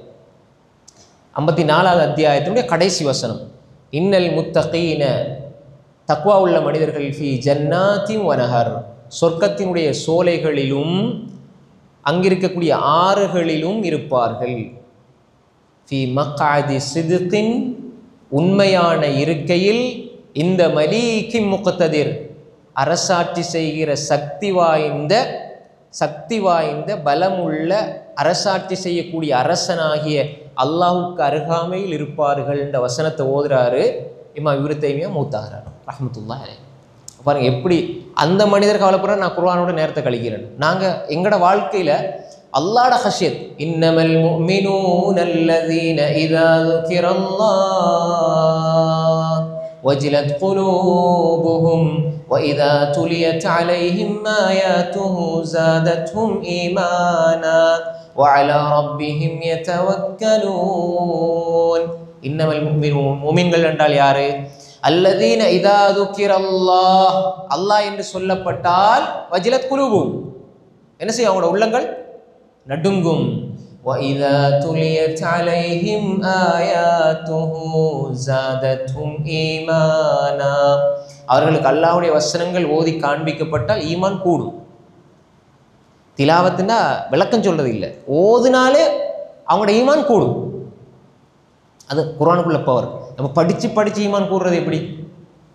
54வது அத்தியாயத்தினுடைய கடைசி வசனம். இன்னல் முத்தகீன, தக்வா உள்ள மனிதர்கள், ஃபி ஜன்னாத்தின் வ நஹர், சொர்க்கத்தினுடைய சோலைகளிலும் அங்கிருக்கக்கூடிய ஆறுகளிலும் இருப்பார்கள். ஃபி மக்அதி சித்கின், உண்மையான இருக்கையில், இந்த மலீக்கின் முக்ததிர், அரசாட்சி செய்கிற சக்தி வாய்ந்த பலமுள்ள அரசாட்சி செய்யக்கூடிய அரசனாகிய அல்லாஹுக்கு அருகாமையில் இருப்பார்கள் என்ற வசனத்தை ஓதுறாரு இமாம் இப்னு தைமியா மௌத்தாகிறார் ரஹ்மத்துல்லாஹி அலைஹி. பாருங்க எப்படி அந்த மனிதர் கவலைப்படுற, நான் குர்ஆனோட நேரத்தை கழிக்கிறேன். நாங்கள் எங்களோட வாழ்க்கையில் அல்லாஹ்வோட ஹஷ்யத், இன்னமல் முஃமினூன அல்லதீன இதா ذுகிரல்லாஹ் வஜிலத் குலூபுஹும் وإذا تليت عليهم آياته زادتهم إيمانا وعلى ربهم يتوكلون. إنما المؤمنون, முஃமின்கள் என்றால் யாரு? அல்லதீன இதா ذுகிரல்லாஹ், அல்லாஹ் என்று சொல்லப்பட்டால், வஜிலத் குலூபுஹும், என்ன செய்யும்? அவங்களோட உள்ளங்கள் நடுங்கும். وإذا تليت عليهم آياته زادتهم إيمانا, அவர்களுக்கு அல்லாஹ்வுடைய வசனங்கள் ஓதி காண்பிக்கப்பட்டால் ஈமான் கூடும். திலாவத்துனா விளக்கம் சொல்றது இல்லை, ஓதுனாலே அவங்களோட ஈமான் கூடும். அது குர்ஆனுக்குள்ள பவர். நம்ம படித்து ஈமான் கூடுறது எப்படி?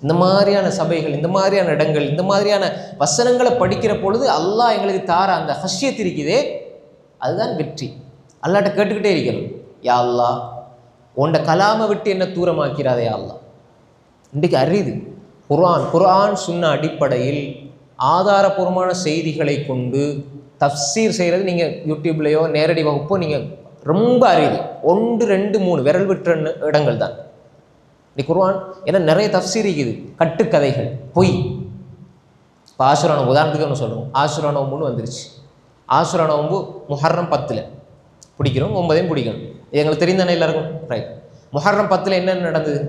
இந்த மாதிரியான சபைகள், இந்த மாதிரியான இடங்கள், இந்த மாதிரியான வசனங்களை படிக்கிற பொழுது அல்லாஹ் எங்களுக்கு தார அந்த ஹஷ்யத் இருக்குதே, அதுதான் வெற்றி. அல்லாஹ்ட்ட கேட்டுக்கிட்டே இருக்கணும், யா அல்லாஹ் உன்ட கலாமை விட்டு என்ன தூரமாக்கிறாதே யா அல்லாஹ். இன்றைக்கு அறியுது குர்ஆன் சுன்னா அடிப்படையில் ஆதாரபூர்வமான செய்திகளை கொண்டு தஃப்சீர் செய்கிறது. நீங்கள் யூடியூப்லேயோ நேரடி வகுப்போ நீங்கள் ரொம்ப அறியுது. 1, 2, 3 விரல் விட்டுற இடங்கள் தான் இன்னைக்கு குர்ஆன். ஏன்னா நிறைய தஃப்சீர் இருக்குது, கட்டுக்கதைகள், பொய். இப்போ ஆஷுரா நோம்பு உதாரணத்துக்கு ஒன்று சொல்கிறோம். ஆஷுரா நோம்புன்னு வந்துருச்சு. ஆஷுரா நோம்பு முஹர்ரம் 10 பிடிக்கிறோம், 9 பிடிக்கணும். இது எங்களுக்கு தெரிந்தானே எல்லாருக்கும், ரைட்? முஹர்ரம் 10 என்ன நடந்தது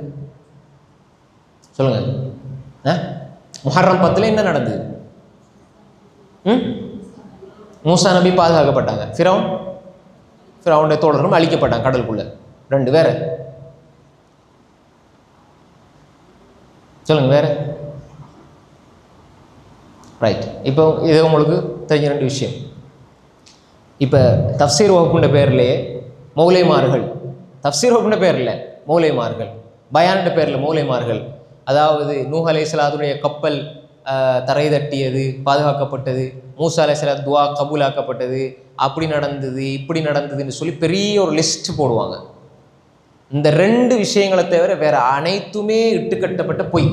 சொல்லுங்கள். முஹர்ரம் 10 என்ன நடந்தது? மூசா நபி பாதுகாக்கப்பட்டாங்க, ஃபிரௌனுடைய தோழரும் அழிக்கப்பட்டாங்க கடலுக்குள்ள. 2 வேற சொல்லுங்க வேற. ரைட். இப்போ இது உங்களுக்கு தெரிஞ்ச 2 விஷயம். இப்போ தஃப்சீர் வகுப்புன்ற பேர்லேயே மௌலைமார்கள், தஃப்சீர் வகுப்புன்ற பேரில் மௌலைமார்கள், பயான்ன்ற பேரில் மௌலைமார்கள், அதாவது நூஹ் அலைஹிஸ்ஸலாத்துடைய கப்பல் தரை தட்டியது, பாதுகாக்கப்பட்டது, மூசா அலைஹிஸ்ஸலாம் துவா கபூலாக்கப்பட்டது, அப்படி நடந்தது இப்படி நடந்ததுன்னு சொல்லி பெரிய ஒரு லிஸ்ட் போடுவாங்க. இந்த 2 விஷயங்களை தவிர வேற அனைத்துமே இட்டுக்கட்டப்பட்ட பொய்.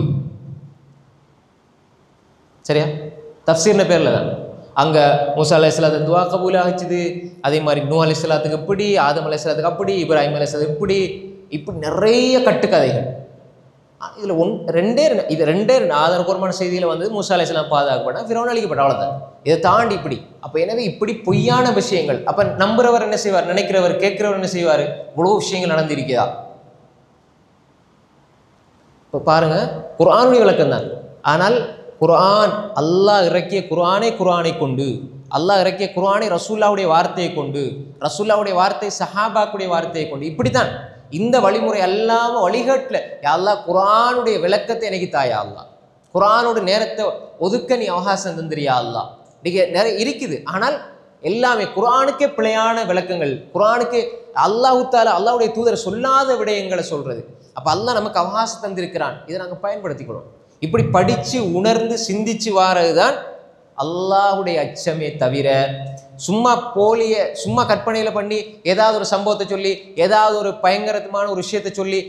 சரியா? தஃப்சீர்ன பேரில் தான். அங்கே மூசா அலைஹிஸ்ஸலாத்து துவா கபூல் ஆகிச்சுது, அதே மாதிரி நூஹ் அலைஹிஸ்ஸலாத்துக்கு இப்படி, ஆதம் அலைஹிஸ்ஸலாத்துக்கு அப்படி, இப்ராஹிம் அலைஹிஸ்ஸலாத்துக்கு இப்படி நிறைய கட்டுக்கதைகள். இதில் 2 ஆதாரபூர்வமான செய்தியில் வந்து மூசா அலைஹிஸ்ஸலாம் பாதுகாக்கப்பட்டாங்க, ஃபிரௌன் அழிக்கப்பட்ட, அவ்வளோதான். இதை தாண்டி இப்படி. அப்போ எனவே இப்படி பொய்யான விஷயங்கள். அப்போ நம்புறவர் என்ன செய்வார்? நினைக்கிறவர், கேட்கிறவர் என்ன செய்வார்? இவ்வளோ விஷயங்கள் நடந்திருக்குதா? இப்போ பாருங்க, குர்ஆனுடைய விளக்கம் தான். ஆனால் குர்ஆன், அல்லாஹ் இறக்கிய குர்ஆனை கொண்டு, அல்லாஹ் இறக்கிய குர்ஆனை ரசூலுல்லாஹ்வுடைய வார்த்தையை கொண்டு, ரசூலுல்லாஹ்வுடைய வார்த்தை சஹாபாக்குடைய வார்த்தையை கொண்டு, இப்படித்தான் இந்த வழிமுறை அல்லாமல் வழிகாட்டல. யா அல்லாஹ் குர்ஆனுடைய விளக்கத்தை எனக்கு தாயா அல்லாஹ், குர்ஆனோட நேரத்தை ஒதுக்க நீ அவகாசம் தந்திரியா அல்லாஹ். நீங்கள் நிறைய இருக்குது, ஆனால் எல்லாமே குர்ஆனுக்கே பிழையான விளக்கங்கள், குர்ஆனுக்கு அல்லாஹ் தஆலா அல்லாஹ்வுடைய தூதர் சொல்லாத விடயங்களை சொல்றது. அப்போ அல்லாஹ் நமக்கு அவகாசம் தந்திருக்கிறான், இதை நாங்கள் பயன்படுத்திக்கிறோம். இப்படி படித்து உணர்ந்து சிந்திச்சு வாரது தான் அல்லாஹுடைய அச்சமே தவிர சும்மா கற்பனையில் பண்ணி ஏதாவது ஒரு சம்பவத்தை சொல்லி, ஏதாவது ஒரு பயங்கரமான ஒரு விஷயத்தை சொல்லி,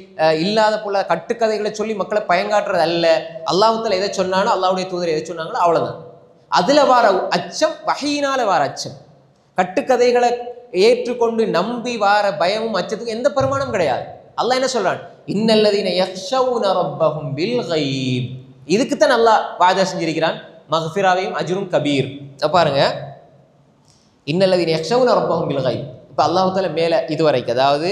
இல்லாத போல கட்டுக்கதைகளை சொல்லி மக்களை பயங்காட்டுறது அல்ல. அல்லாஹ் தஆலா எதை சொன்னாலும், அல்லாஹ்வுடைய தூதர் எதை சொன்னாங்களோ அவ்வளோதான். அதில் வார அச்சம் வஹீனால வார அச்சம். கட்டுக்கதைகளை ஏற்றுக்கொண்டு நம்பி வார பயமும் அச்சத்துக்கும் எந்த பிரமாணம் கிடையாது. அல்லாஹ் என்ன சொல்றான்? இன்னல்லதீன யக்ஷவுன ரப்பஹும் பில் கைப். இதுக்குத்தான் அல்லாஹ் வாதா செஞ்சிருக்கிறான், மக்ஃபிராவையும் அஜ்ரும் கபீர். பாருங்க, இன்னல்லதீன யக்ஷவுன ரப்பஹும் பில் கைப். இப்போ அல்லாஹ் தஆலா மேலே இதுவரைக்கும், அதாவது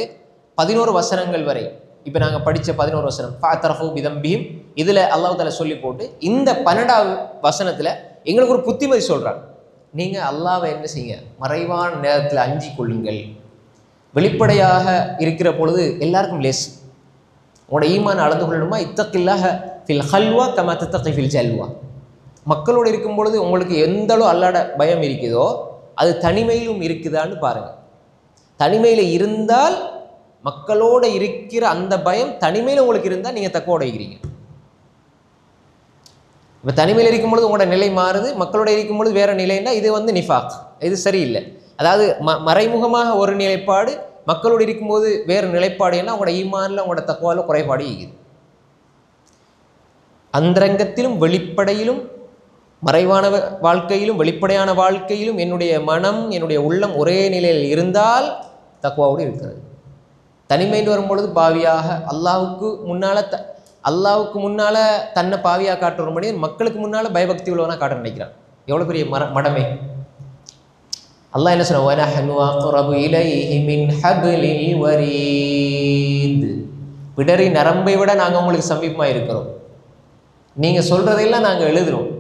11 வசனங்கள் வரை, இப்போ நாங்கள் படித்த 11 வசனம் ஃபஅதரஃபு பிதம்பிஹிம், இதில் அல்லாஹ் தஆலா சொல்லி போட்டு இந்த 12வது வசனத்தில் எங்களுக்கு ஒரு புத்திமதி சொல்கிறான். நீங்கள் அல்லாஹ்வை என்ன செய்யுங்க? மறைவான நேரத்தில் அஞ்சி கொள்ளுங்கள். வெளிப்படையாக இருக்கிற பொழுது எல்லாருக்கும் லேஸ். உங்களோட ஈமான் அளந்து கொள்ளணுமா? இத்தகில்லாஹ fill halwa comma தத்தகி fill Jalwa. மக்களோடு இருக்கும் பொழுது உங்களுக்கு எந்த அளவு அல்லாட பயம் இருக்குதோ அது தனிமையிலும் இருக்குதான்னு பாருங்கள். தனிமையில் இருந்தால், மக்களோடு இருக்கிற அந்த பயம் தனிமையில் உங்களுக்கு இருந்தால் நீங்கள் தக்குவோட இருக்கிறீங்க. இப்போ தனிமையில் இருக்கும்பொழுது உங்களோட நிலை மாறுது, மக்களோட இருக்கும்பொழுது வேறு நிலைன்னா இது வந்து நிஃபாக், இது சரியில்லை. அதாவது மறைமுகமாக ஒரு நிலைப்பாடு, மக்களோடு இருக்கும்போது வேறு நிலைப்பாடு, என்ன உங்களோட ஈமானில் உங்களோட தக்குவாவில் குறைபாடு இருக்குது. அந்தரங்கத்திலும் வெளிப்படையிலும், மறைவான வாழ்க்கையிலும் வெளிப்படையான வாழ்க்கையிலும் என்னுடைய மனம், என்னுடைய உள்ளம் ஒரே நிலையில் இருந்தால் தக்குவாவோடு இருக்கிறது. தனிமைன்னு வரும்பொழுது பாவியாக அல்லாவுக்கு முன்னால் தன்னை பாவியாக காட்டுற மனிதன் மக்களுக்கு முன்னால் பயபக்தி உள்ளவனாக காட்ட நினைக்கிறான். எவ்வளோ பெரிய மடமே! அல்லாஹ் என்ன சொன்னான்? வனஹ்னு அக்ரபு இலைஹி மின் ஹப்லில் வரீத். பிடரி நரம்பை விட நாங்கள் உங்களுக்கு சமீபமாக இருக்கிறோம். நீங்கள் சொல்கிறதையெல்லாம் நாங்கள் எழுதுகிறோம்.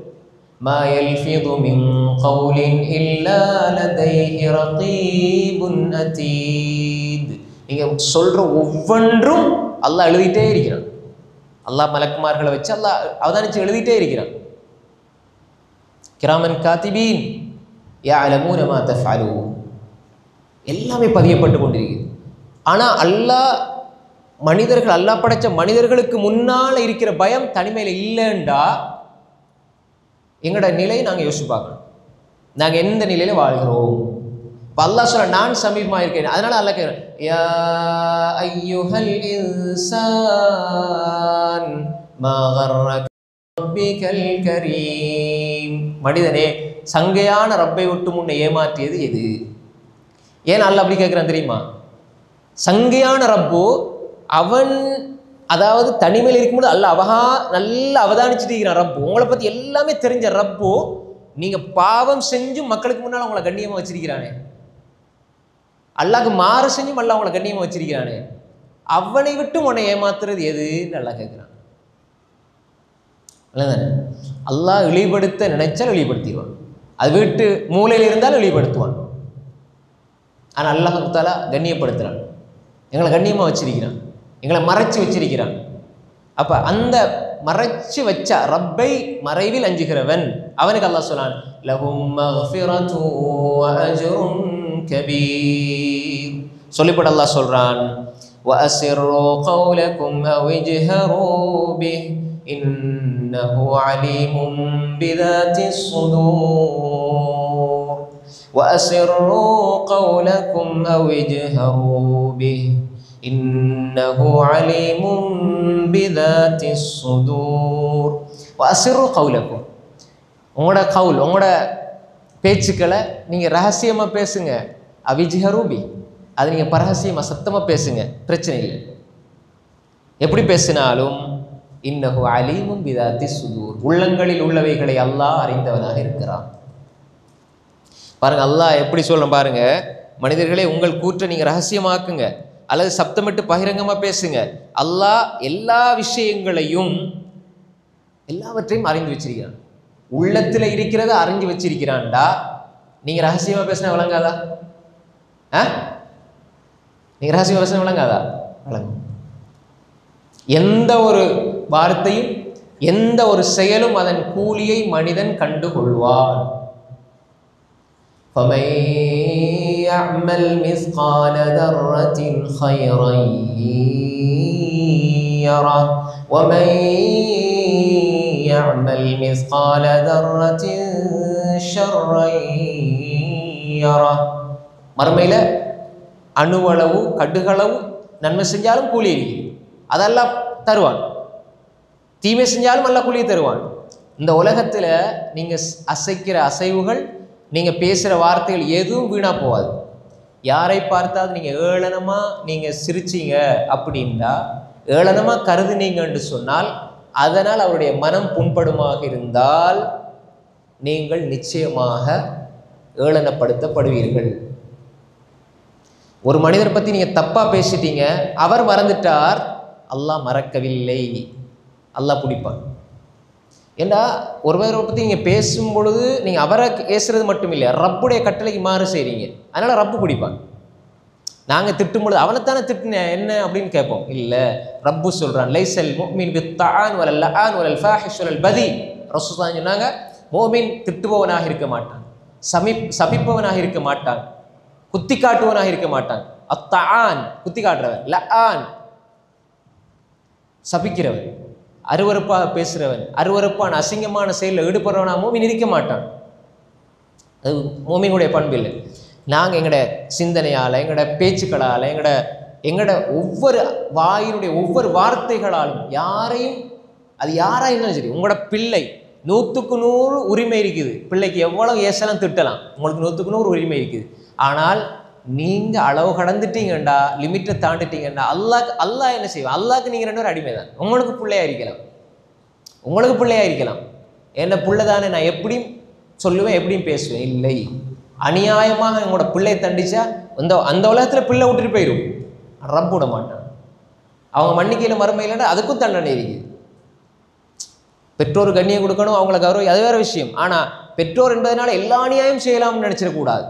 மா யல்ஃபிது மின் கௌலின் இல்லா லதைஹி ரகீபுன் அதீத். நீங்கள் சொல்கிற ஒவ்வொன்றும் அல்லாஹ் எழுதிட்டே இருக்கிறான். அல்லாஹ் மலக்குமார்களை வச்சு அல்லாஹ் அவதானிச்சு எழுதிட்டே இருக்கிறான். கிராமன் காத்திபீன் யஅலமூன மா தஃஅலூன். எல்லாமே பதியப்பட்டு கொண்டிருக்குது. ஆனால் அல்லாஹ் படைச்ச மனிதர்களுக்கு முன்னால் இருக்கிற பயம் தனிமையில் இல்லைண்டா எங்களோட நிலையை நாங்கள் யோசிச்சு பார்க்கணும். நாங்கள் எந்த நிலையில் வாழ்கிறோம்? இப்போ அல்லாஹ் சொல்ல நான் சமீபமாக இருக்கேன். அதனால அல்லாஹ் கேட்குறேன், யா அய்யுஹல் இன்சான் மா கர்ரக ரப்பிகல் கரீம். மனிதனே, சங்கையான ரப்பை விட்டு முன்னை ஏமாற்றியது எது? ஏன் அல்லாஹ் அப்படி கேட்குறான் தெரியுமா? சங்கையான ரப்பு அவன், அதாவது தனிமையில் இருக்கும்போது அல்லாஹ் நல்லா அவதானிச்சுட்டு இருக்கிறான். ரப்பு உங்களை பற்றி எல்லாமே தெரிஞ்ச ரப்பு, நீங்கள் பாவம் செஞ்சும் மக்களுக்கு முன்னால் அவங்கள கண்ணியமாக வச்சிருக்கிறானே, அல்லாஹ்க்கு மாறு செஞ்சும் அல்லாஹ் அவங்கள கண்ணியமாக வச்சிருக்கிறானே, அவனை விட்டு உன்னை ஏமாத்துறது எதுன்னு அல்லாஹ் கேட்குறான். இல்லைதானே? அல்லாஹ் இழிபடுத்த நினைச்சால் இழிபடுத்திடுவான். அது வீட்டு மூலையில் இருந்தால் இழிபடுத்துவான். ஆனால் அல்லாஹ் தஆலா கண்ணியப்படுத்துகிறான், எங்களை கண்ணியமாக வச்சிருக்கிறான், எங்களை மறைச்சி வச்சிருக்கிறான். அப்போ அந்த மறைச்சி வச்ச ரப்பை மறைவில் அஞ்சுகிறவன் அவனுக்கு அல்லாஹ் சொன்னான், லஹும் மக்ஃபிரத்து வ அஜ்ருன் கபீர். சொல்லிப்பட அல்லாஹ் சொல்றான், وَأَسِرُّوا قَوْلَكُمْ أَوْ اجْهَرُوا بِهِ إِنَّهُ عَلِيمٌ بِذَاتِ الصُّدُورِ وَأَسِرُّوا قَوْلَكُمْ أَوْ اجْهَرُوا بِهِ إِنَّهُ عَلِيمٌ بِذَاتِ الصُّدُورِ وَأَسِرُّوا قَوْلَكُمْ. உங்களோட கவுல், உங்களோட பேச்சுக்களை நீங்கள் ரகசியமாக பேசுங்க. அவிஜ்ஹரூபி, அது நீங்கள் பரகசியமாக சத்தமாக பேசுங்க, பிரச்சனை இல்லை. எப்படி பேசினாலும் இன்னஹு அலீமும் பிதாத்தி சுதூர், உள்ளங்களில் உள்ளவைகளை அல்லாஹ் அறிந்தவனாக இருக்கிறான். பாருங்க, அல்லாஹ் எப்படி சொல்கிறேன் பாருங்க. மனிதர்களே, உங்கள் கூற்றை நீங்கள் ரகசியமாக்குங்க அல்லது சப்தமிட்டு பகிரங்கமாக பேசுங்க. அல்லாஹ் எல்லா விஷயங்களையும் எல்லாவற்றையும் அறிந்து வச்சிருக்கிறான். உள்ளத்தில் இருக்கிறத அறிஞ்சு வச்சிருக்கிறான்டா. நீங்கள் ரகசியமாக பேசினா விளங்காதா? நீங்கள் ரகசியமாக பேசினா விளங்காதா? விளங்கும். எந்த ஒரு வார்த்தையும் எந்த ஒரு செயலும் அதன் கூலியை மனிதன் கண்டு கொள்வான். فَمَن يَعْمَلْ مِثْقَالَ ذَرَّةٍ خَيْرًا يَرَهُ وَمَن يَعْمَلْ مِثْقَالَ ذَرَّةٍ شَرًّا يَرَهُ. மறுமையில் அணுவளவு கடுகளவு நன்மை செஞ்சாலும் கூலி இருக்குது, அதெல்லாம் தருவான். தீமை செஞ்சாலும் நல்லா கூலியை தருவான். இந்த உலகத்தில் நீங்கள் அசைக்கிற அசைவுகள், நீங்கள் பேசுகிற வார்த்தைகள் எதுவும் வீணாக போகாது. யாரை பார்த்தாலும் நீங்கள் ஏளனமாக நீங்கள் சிரிச்சிங்க அப்படின்னா, ஏளனமாக கருதுனீங்கன்னு சொன்னால், அதனால் அவருடைய மனம் புண்படுமாக இருந்தால் நீங்கள் நிச்சயமாக ஏளனப்படுத்தப்படுவீர்கள். ஒரு மனிதரை பற்றி நீங்கள் தப்பாக பேசிட்டீங்க, அவர் மறந்துட்டார், அல்லாஹ் மறக்கவில்லை, அல்லாஹ் பிடிப்பான். ஏண்டா ஒருவரை பற்றி நீங்கள் பேசும் பொழுது நீங்கள் அவரை பேசுறது மட்டும் இல்லை, ரப்புடைய கட்டளைக்கு மாறு செய்கிறீங்க, அதனால் ரப்பு பிடிப்பான். நாங்கள் திட்டும்பொழுது அவனைத்தானே திட்டினேன் என்ன அப்படின்னு கேட்போம். இல்லை, ரப்பு சொல்கிறான், லைசல் முஃமின் பித்தான் வலல் லஆன் வலல் ஃபாஹிஷ் வலல் பதி. ரசூலுல்லாஹ் சொன்னாங்க, மோமின் திட்டுபவனாக இருக்க மாட்டான், சபிப்பவனாக இருக்க மாட்டான், குத்தி காட்டுவனாக இருக்க மாட்டான். அத்தான் குத்தி காட்டுறவன், லஆன் சபிக்கிறவன், அருவருப்பாக பேசுகிறவன், அருவருப்பான அசிங்கமான செயலில் ஈடுபடுறவனா மோமின் இருக்க மாட்டான். அது மோமினுடைய பண்பு இல்லை. நாங்கள் எங்களோட சிந்தனையால், எங்களோட பேச்சுக்களால், எங்களோட ஒவ்வொரு வாயினுடைய ஒவ்வொரு வார்த்தைகளாலும் யாரையும், அது யாராக இருந்தாலும் சரி, உங்களோட பிள்ளை 100க்கு 100 உரிமை இருக்குது, பிள்ளைக்கு எவ்வளோ ஏசலாம் திட்டலாம், உங்களுக்கு 100க்கு 100 உரிமை இருக்குது. ஆனால் நீங்கள் அளவு கடந்துட்டீங்கண்டா, லிமிட்டை தாண்டிட்டீங்கண்டா, அல்லாஹ் என்ன செய்வான்? அல்லாஹ்க்கு நீங்கள் 2 பேரும் அடிமை தான். உங்களுக்கு பிள்ளையாக இருக்கலாம், என்ன பிள்ளை தானே, நான் எப்படியும் சொல்லுவேன், எப்படியும் பேசுவேன். இல்லை, அநியாயமாக எங்களோட பிள்ளையை தண்டிச்சா அந்த உலகத்தில் பிள்ளை விட்டுட்டு போயிடும், ரப்பு விட மாட்டான். அவங்க மன்னிக்கையில் மறுமையிலன்னா அதுக்கும் தண்டனை இருக்குது. பெற்றோர் கண்ணியம் கொடுக்கணும், அவங்கள கௌரவம், அது வேறு விஷயம். ஆனால் பெற்றோர் என்பதனால எல்லா அநியாயம் செய்யலாம்னு நினச்சிடக்கூடாது.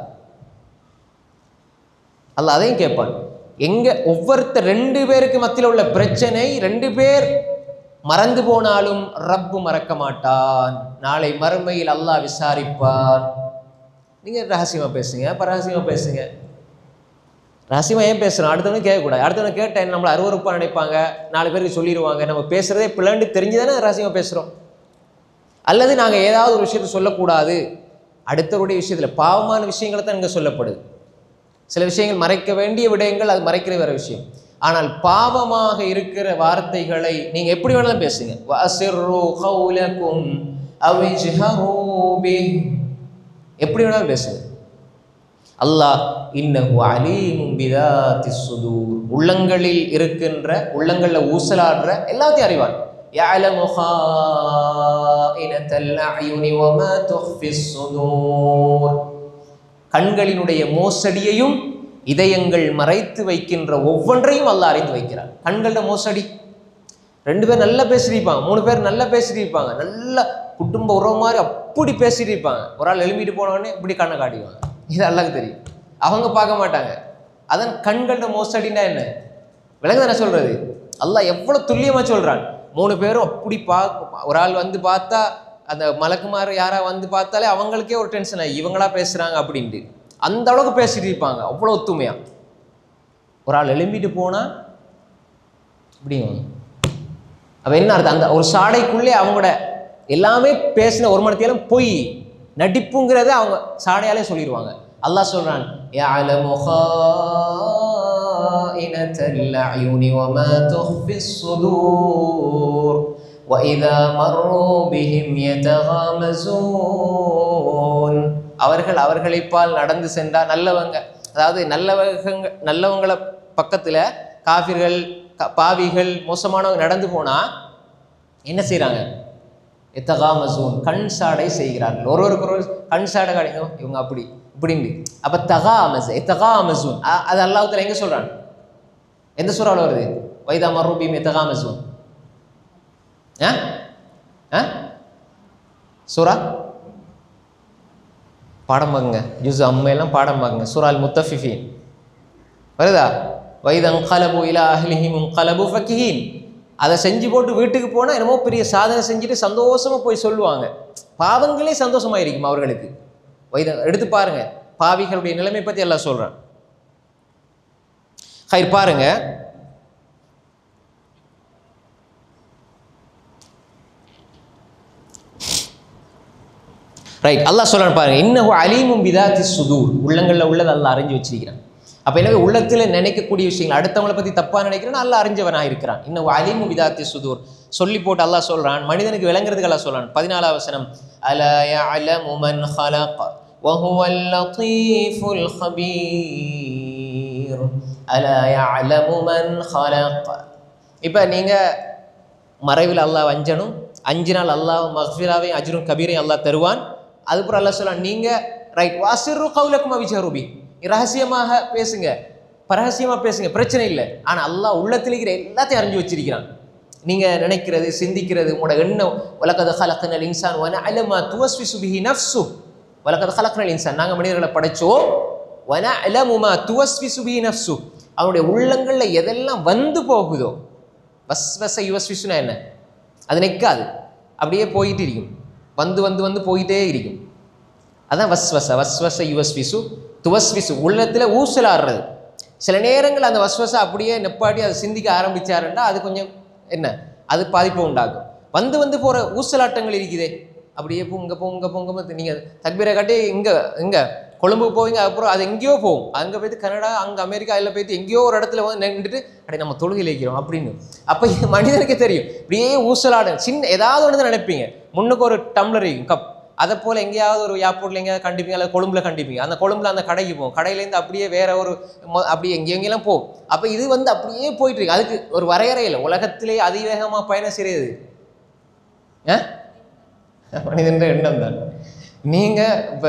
அல்லாஹ் அதையும் கேட்பான். ஒவ்வொருத்தர் 2 பேருக்கு மத்தியில் உள்ள பிரச்சனை, 2 பேர் மறந்து போனாலும் ரப்பு மறக்க மாட்டான். நாளை மறுமையில் அல்லாஹ் விசாரிப்பான். நீங்கள் ரகசியமாக பேசுங்க, பரகசியமாக பேசுங்க. ரகசியமாக ஏன் பேசுகிறோம்? அடுத்தவங்க கேட்கக்கூடாது. அடுத்தவங்க கேட்டேன் நம்மளை அருவருப்பாக நினைப்பாங்க, 4 பேருக்கு சொல்லிடுவாங்க. நம்ம பேசுகிறதே பிள்ளைண்டு தெரிஞ்சு தானே ரகசியமாக பேசுகிறோம். அல்லது நாங்கள் ஏதாவது ஒரு விஷயத்தை சொல்லக்கூடாது, அடுத்தவருடைய விஷயத்தில் பாவமான விஷயங்களை தான் இங்கே சொல்லப்படுது. சில விஷயங்கள் மறைக்க வேண்டிய விடயங்கள், அது மறைக்கிற வேற விஷயம். ஆனால் பாவமாக இருக்கிற வார்த்தைகளை நீங்கள் எப்படி வேணாலும் பேசுங்க. வஅசிர்ரு கௌலகும் அவ் இஜ்ஹரு பிஹி, எப்படி வேணாலும் பேசுங்க. அல்லாஹ் இன்னஹு அலீமும் பிதாத்திஸ் சுதூர், உள்ளங்களில் இருக்கின்ற, உள்ளங்களில் ஊசலாடுற எல்லாத்தையும் அறிவான். யஅலமு ஹாயினத்தல் அயுனி வமா துஃபிஸ் சுதூர், கண்களினுடைய மோசடியையும் இதயங்கள் மறைத்து வைக்கின்ற ஒவ்வொன்றையும் அல்லாஹ் அறிந்து வைக்கிறார். கண்களோட மோசடி, 2 பேர் நல்லா பேசியிருப்பாங்க, 3 பேர் நல்லா பேசியிருப்பாங்க, நல்ல குடும்ப உறவு மாதிரி அப்படி பேசிட்டு இருப்பாங்க. ஒரு ஆள் எழும்பிட்டு போனோடனே இப்படி கண்ணை காட்டிடுவாங்க. இது அல்லாஹ்க்கு தெரியும், அவங்க பார்க்க மாட்டாங்க. அதன் கண்களோட மோசடினா என்ன விளங்குது என்ன சொல்றது? அல்லாஹ் எவ்வளவு துல்லியமா சொல்றான். 3 பேரும் அப்படி ஒரு ஆள் வந்து பார்த்தா அந்த மலக்குமார் யாரா வந்து பார்த்தாலே அவங்களுக்கே ஒரு டென்ஷன் ஆகி இவங்களா பேசுறாங்க அப்படின்ட்டு அந்த அளவுக்கு பேசிட்டு இருப்பாங்க, அவ்வளோ ஒத்துமையா. ஒரு ஆள் எழும்பிட்டு போனா இப்படிங்க. அப்ப என்ன அர்த்தம்? அந்த ஒரு சாடைக்குள்ளே அவங்களோட எல்லாமே பேசின ஒரு மணி போய் நடிப்புங்கிறத அவங்க சாடையாலே சொல்லிடுவாங்க. அல்லாஹ் சொல்றான், يَعْلَمُ خَائِنَةَ الْأَعْيُنِ وَمَا تُخْفِي الصُّدُورُ وَإِذَا مَرُّوا بِهِمْ يَتَغَامَزُونَ. அவர்களிப்பால் நடந்து சென்றா நல்லவங்க, அதாவது நல்லவங்களை பக்கத்துல காஃபிர்கள் பாவிகள் மோசமானவங்க நடந்து போனா என்ன செய்யறாங்க? எத்தகாமசூன், கண் சாடை செய்கிறார்கள். ஒருவருக்கு ஒரு கண் சாடை காட்டிங்க இவங்க அப்படி இப்படின்னு. அப்ப எத்தகாமசூன் அது அல்லாஹ் தஆலா எங்க சொல்றான்? எந்த சூறாவுல வருது? வைதா மர்ரூபிஹிம் எத்தகாமசூன். சூரா பாடம் பாருங்க, ஜுஸ் அம்மையெல்லாம் பாடம் பாருங்க. சூரா அல் முத்தஃபிஃபீன் வருதா? வைதன் கலபு இலா அஹ்லிஹிம் கலபு ஃபக்கிஹீன். அதை செஞ்சு போட்டு வீட்டுக்கு போனால் என்னமோ பெரிய சாதனை செஞ்சுட்டு சந்தோஷமா போய் சொல்லுவாங்க. பாவங்களே சந்தோஷமா இருக்கும் அவர்களுக்கு. எடுத்து பாருங்க பாவிகளுடைய நிலைமை பத்தி எல்லாம் சொல்றான். ஹைர் பாருங்க, ரைட். அல்லாஹ் சொல்றான் பாருங்க, இன்னஹு அலீமும் பிதாத்தி சுதூர், உள்ளங்கள்ல உள்ளது அல்லாஹ் அறிஞ்சு வச்சிருக்கிறான். அப்ப எனவே உள்ளத்துல நினைக்கக்கூடிய விஷயங்கள் அடுத்தவங்களை பத்தி தப்பா நினைக்கிறேன் அல்லாஹ் அறிஞ்சவனாக இருக்கிறான். இன்னும் அலீமு பிதாத்தி சுதூர் சொல்லி போட்டு அல்லாஹ் சொல்றான், மனிதனுக்கு விளங்குறதுக்கு அல்லாஹ் சொல்றான். 14வது வசனம், அலா யஅலமு மன் ஹலக வஹுவல் லதீஃபுல் ஹபீர். அலா யஅலமு மன் ஹலக. இப்ப நீங்க மறைவில் அல்லாஹ் அஞ்சினால் அல்லாஹ் மக்ஃபிராவையும் அஜ்ரும் கபீரையும் அல்லாஹ் தருவான். அதுக்கப்புறம் அல்லாஹ் சொல்றான், நீங்க ரைட் வாசிரு கௌலக்கும் அவிஜருபி, ரகசியமாக பேசுங்க, பரகசியமா பேசுங்க, பிரச்சனை இல்லை. ஆனா அல்லாஹ் உள்ளத்தில் இருக்கிற எல்லாத்தையும் அறிஞ்சு வச்சிருக்கிறான். நீங்க நினைக்கிறது சிந்திக்கிறது உங்களோட எண்ணம். வலகத் ஹலக்னல் இன்சான் வனஅலமு மா துவஸ்விசு பிஹி நஃப்ஸுஹு. வலகத் ஹலக்னல் இன்சான், நாங்க மனிதர்களை படைச்சோம். வனஅலமு மா துவஸ்விசு பிஹி நஃப்ஸுஹு, அவனுடைய உள்ளங்கள்ல எதெல்லாம் வந்து போகுதோ. வஸ்வஸ யுவஸ்விசுனா என்ன? அது நிற்காது, அப்படியே போயிட்டு இருக்கும். வந்து வந்து வந்து போயிட்டே இருக்கும். அதான் வஸ்வஸ யுவஸ்விசு துவஸ்விசு, உள்ளத்துல ஊசலாடுறது. சில நேரங்கள் அந்த வஸ்வஸை அப்படியே நெப்பாட்டி அதை சிந்திக்க ஆரம்பிச்சாருன்னா அது கொஞ்சம் என்ன, அது பாதிப்பு உண்டாகும். வந்து வந்து போற ஊசலாட்டங்கள் இருக்குதே, அப்படியே பொங்க நீங்க தக்பீரை காட்டி இங்க கொழும்புக்கு போவீங்க, அப்புறம் அது எங்கேயோ போகும், அங்கே போய்ட்டு கனடா, அங்கே அமெரிக்கா எல்லாம் போய்ட்டு எங்கேயோ ஒரு இடத்துல வந்து நின்றுட்டு அப்படியே நம்ம தொழுகையில் வைக்கிறோம் அப்படின்னு. அப்போ மனிதனுக்கு தெரியும், இப்படியே ஊசலாடு சின்ன ஏதாவது ஒன்று தான் நினைப்பீங்க. முன்னுக்கு ஒரு டம்ளர் இருக்கும் கப், அதை போல் எங்கேயாவது ஒரு ஏர்போர்ட்டில் எங்கேயாவது கண்டிப்பீங்க, அல்லது கொழும்புல கண்டிப்பீங்க. அந்த கொழும்புல அந்த கடைக்கு போகும், கடையிலேருந்து அப்படியே வேற ஒரு அப்படியே எங்கெங்கெல்லாம் போகும். அப்போ இது வந்து அப்படியே போயிட்டு இருக்கு. அதுக்கு ஒரு வரையறையில் உலகத்திலே அதிவேகமாக பயணம் செய்கிறது மனிதன்ற எண்ணம் தான். நீங்கள் இப்போ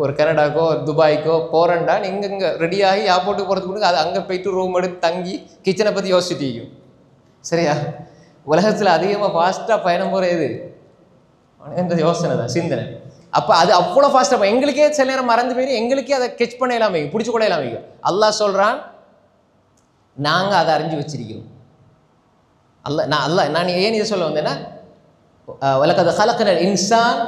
ஒரு கனடாக்கோ துபாய்க்கோ போகிறண்டா நீங்கள் இங்கே ரெடியாகி ஏர்போர்ட்டுக்கு போகிறதுக்கு முன்னாடி அது அங்கே போய்ட்டு ரூம் எடுத்து தங்கி கிச்சனை பற்றி யோசிச்சுட்டீங்க. சரியா? உலகத்தில் அதிகமாக ஃபாஸ்ட்டாக பயணம் போகிறது என்ற யோசனை தான், சிந்தனை. அப்போ அது அவ்வளோ ஃபாஸ்ட்டாக எங்களுக்கே சில நேரம் மறந்து போயிடும், எங்களுக்கே அதை கெச் பண்ண இல்லாம பிடிச்சி கூட இல்லாம. அல்லாஹ் சொல்கிறான், நாங்கள் அதை அறிஞ்சு வச்சிருக்கிறோம். நான் ஏன் இதை சொல்ல வந்தேன்னா, வலகத் ஹலக்னல் இன்சான்,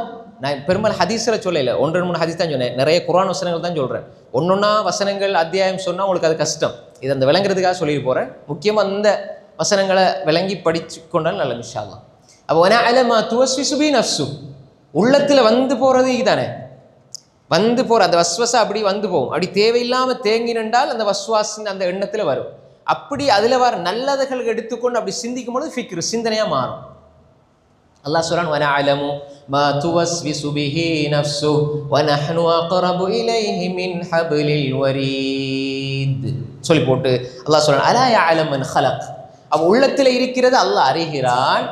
நான் பெரும்பாலும் ஹதீஸில் சொல்லலை, 1-3 ஹதீஸ் தான் சொன்னேன், நிறைய குர்ஆன் வசனங்கள் தான் சொல்கிறேன். ஒன்றொன்னா வசனங்கள் அத்தியாயம் சொன்னால் உங்களுக்கு அது கஷ்டம். இது அந்த விளங்குறதுக்காக சொல்லிட்டு போகிறேன். முக்கியமாக அந்த வசனங்களை விளங்கி படித்து கொண்டால் நல்ல இன்ஷா அல்லாஹ். அப்போ வனஅலமு மா துவஸ்விசு பிஹி நஃப்ஸுஹு, உள்ளத்தில் வந்து போகிறது இதுதானே, வந்து போகிற அந்த வஸ்வசை அப்படி வந்து போகும். அப்படி தேவையில்லாமல் தேங்கி நின்றால் அந்த வஸ்வாசின் அந்த எண்ணத்தில் வரும். அப்படி அதில் வர நல்லதுகள் எடுத்துக்கொண்டு அப்படி சிந்திக்கும் பொழுது ஃபிக்ர் சிந்தனையாக மாறும். அல்லாஹ் சொல்றான், வனஅலமு மா துவஸ்விசு பிஹி நஃப்ஸுஹு வனஹ்னு அக்ரபு இலைஹி மின் ஹப்லில் வரீத் சொல்லி போட்டு அல்லாஹ் சொல்றான், அலா யஅலமு மன் ஹலக். அவ் உள்ளத்தில் இருக்கிறது அல்லாஹ் அறிகிறான்.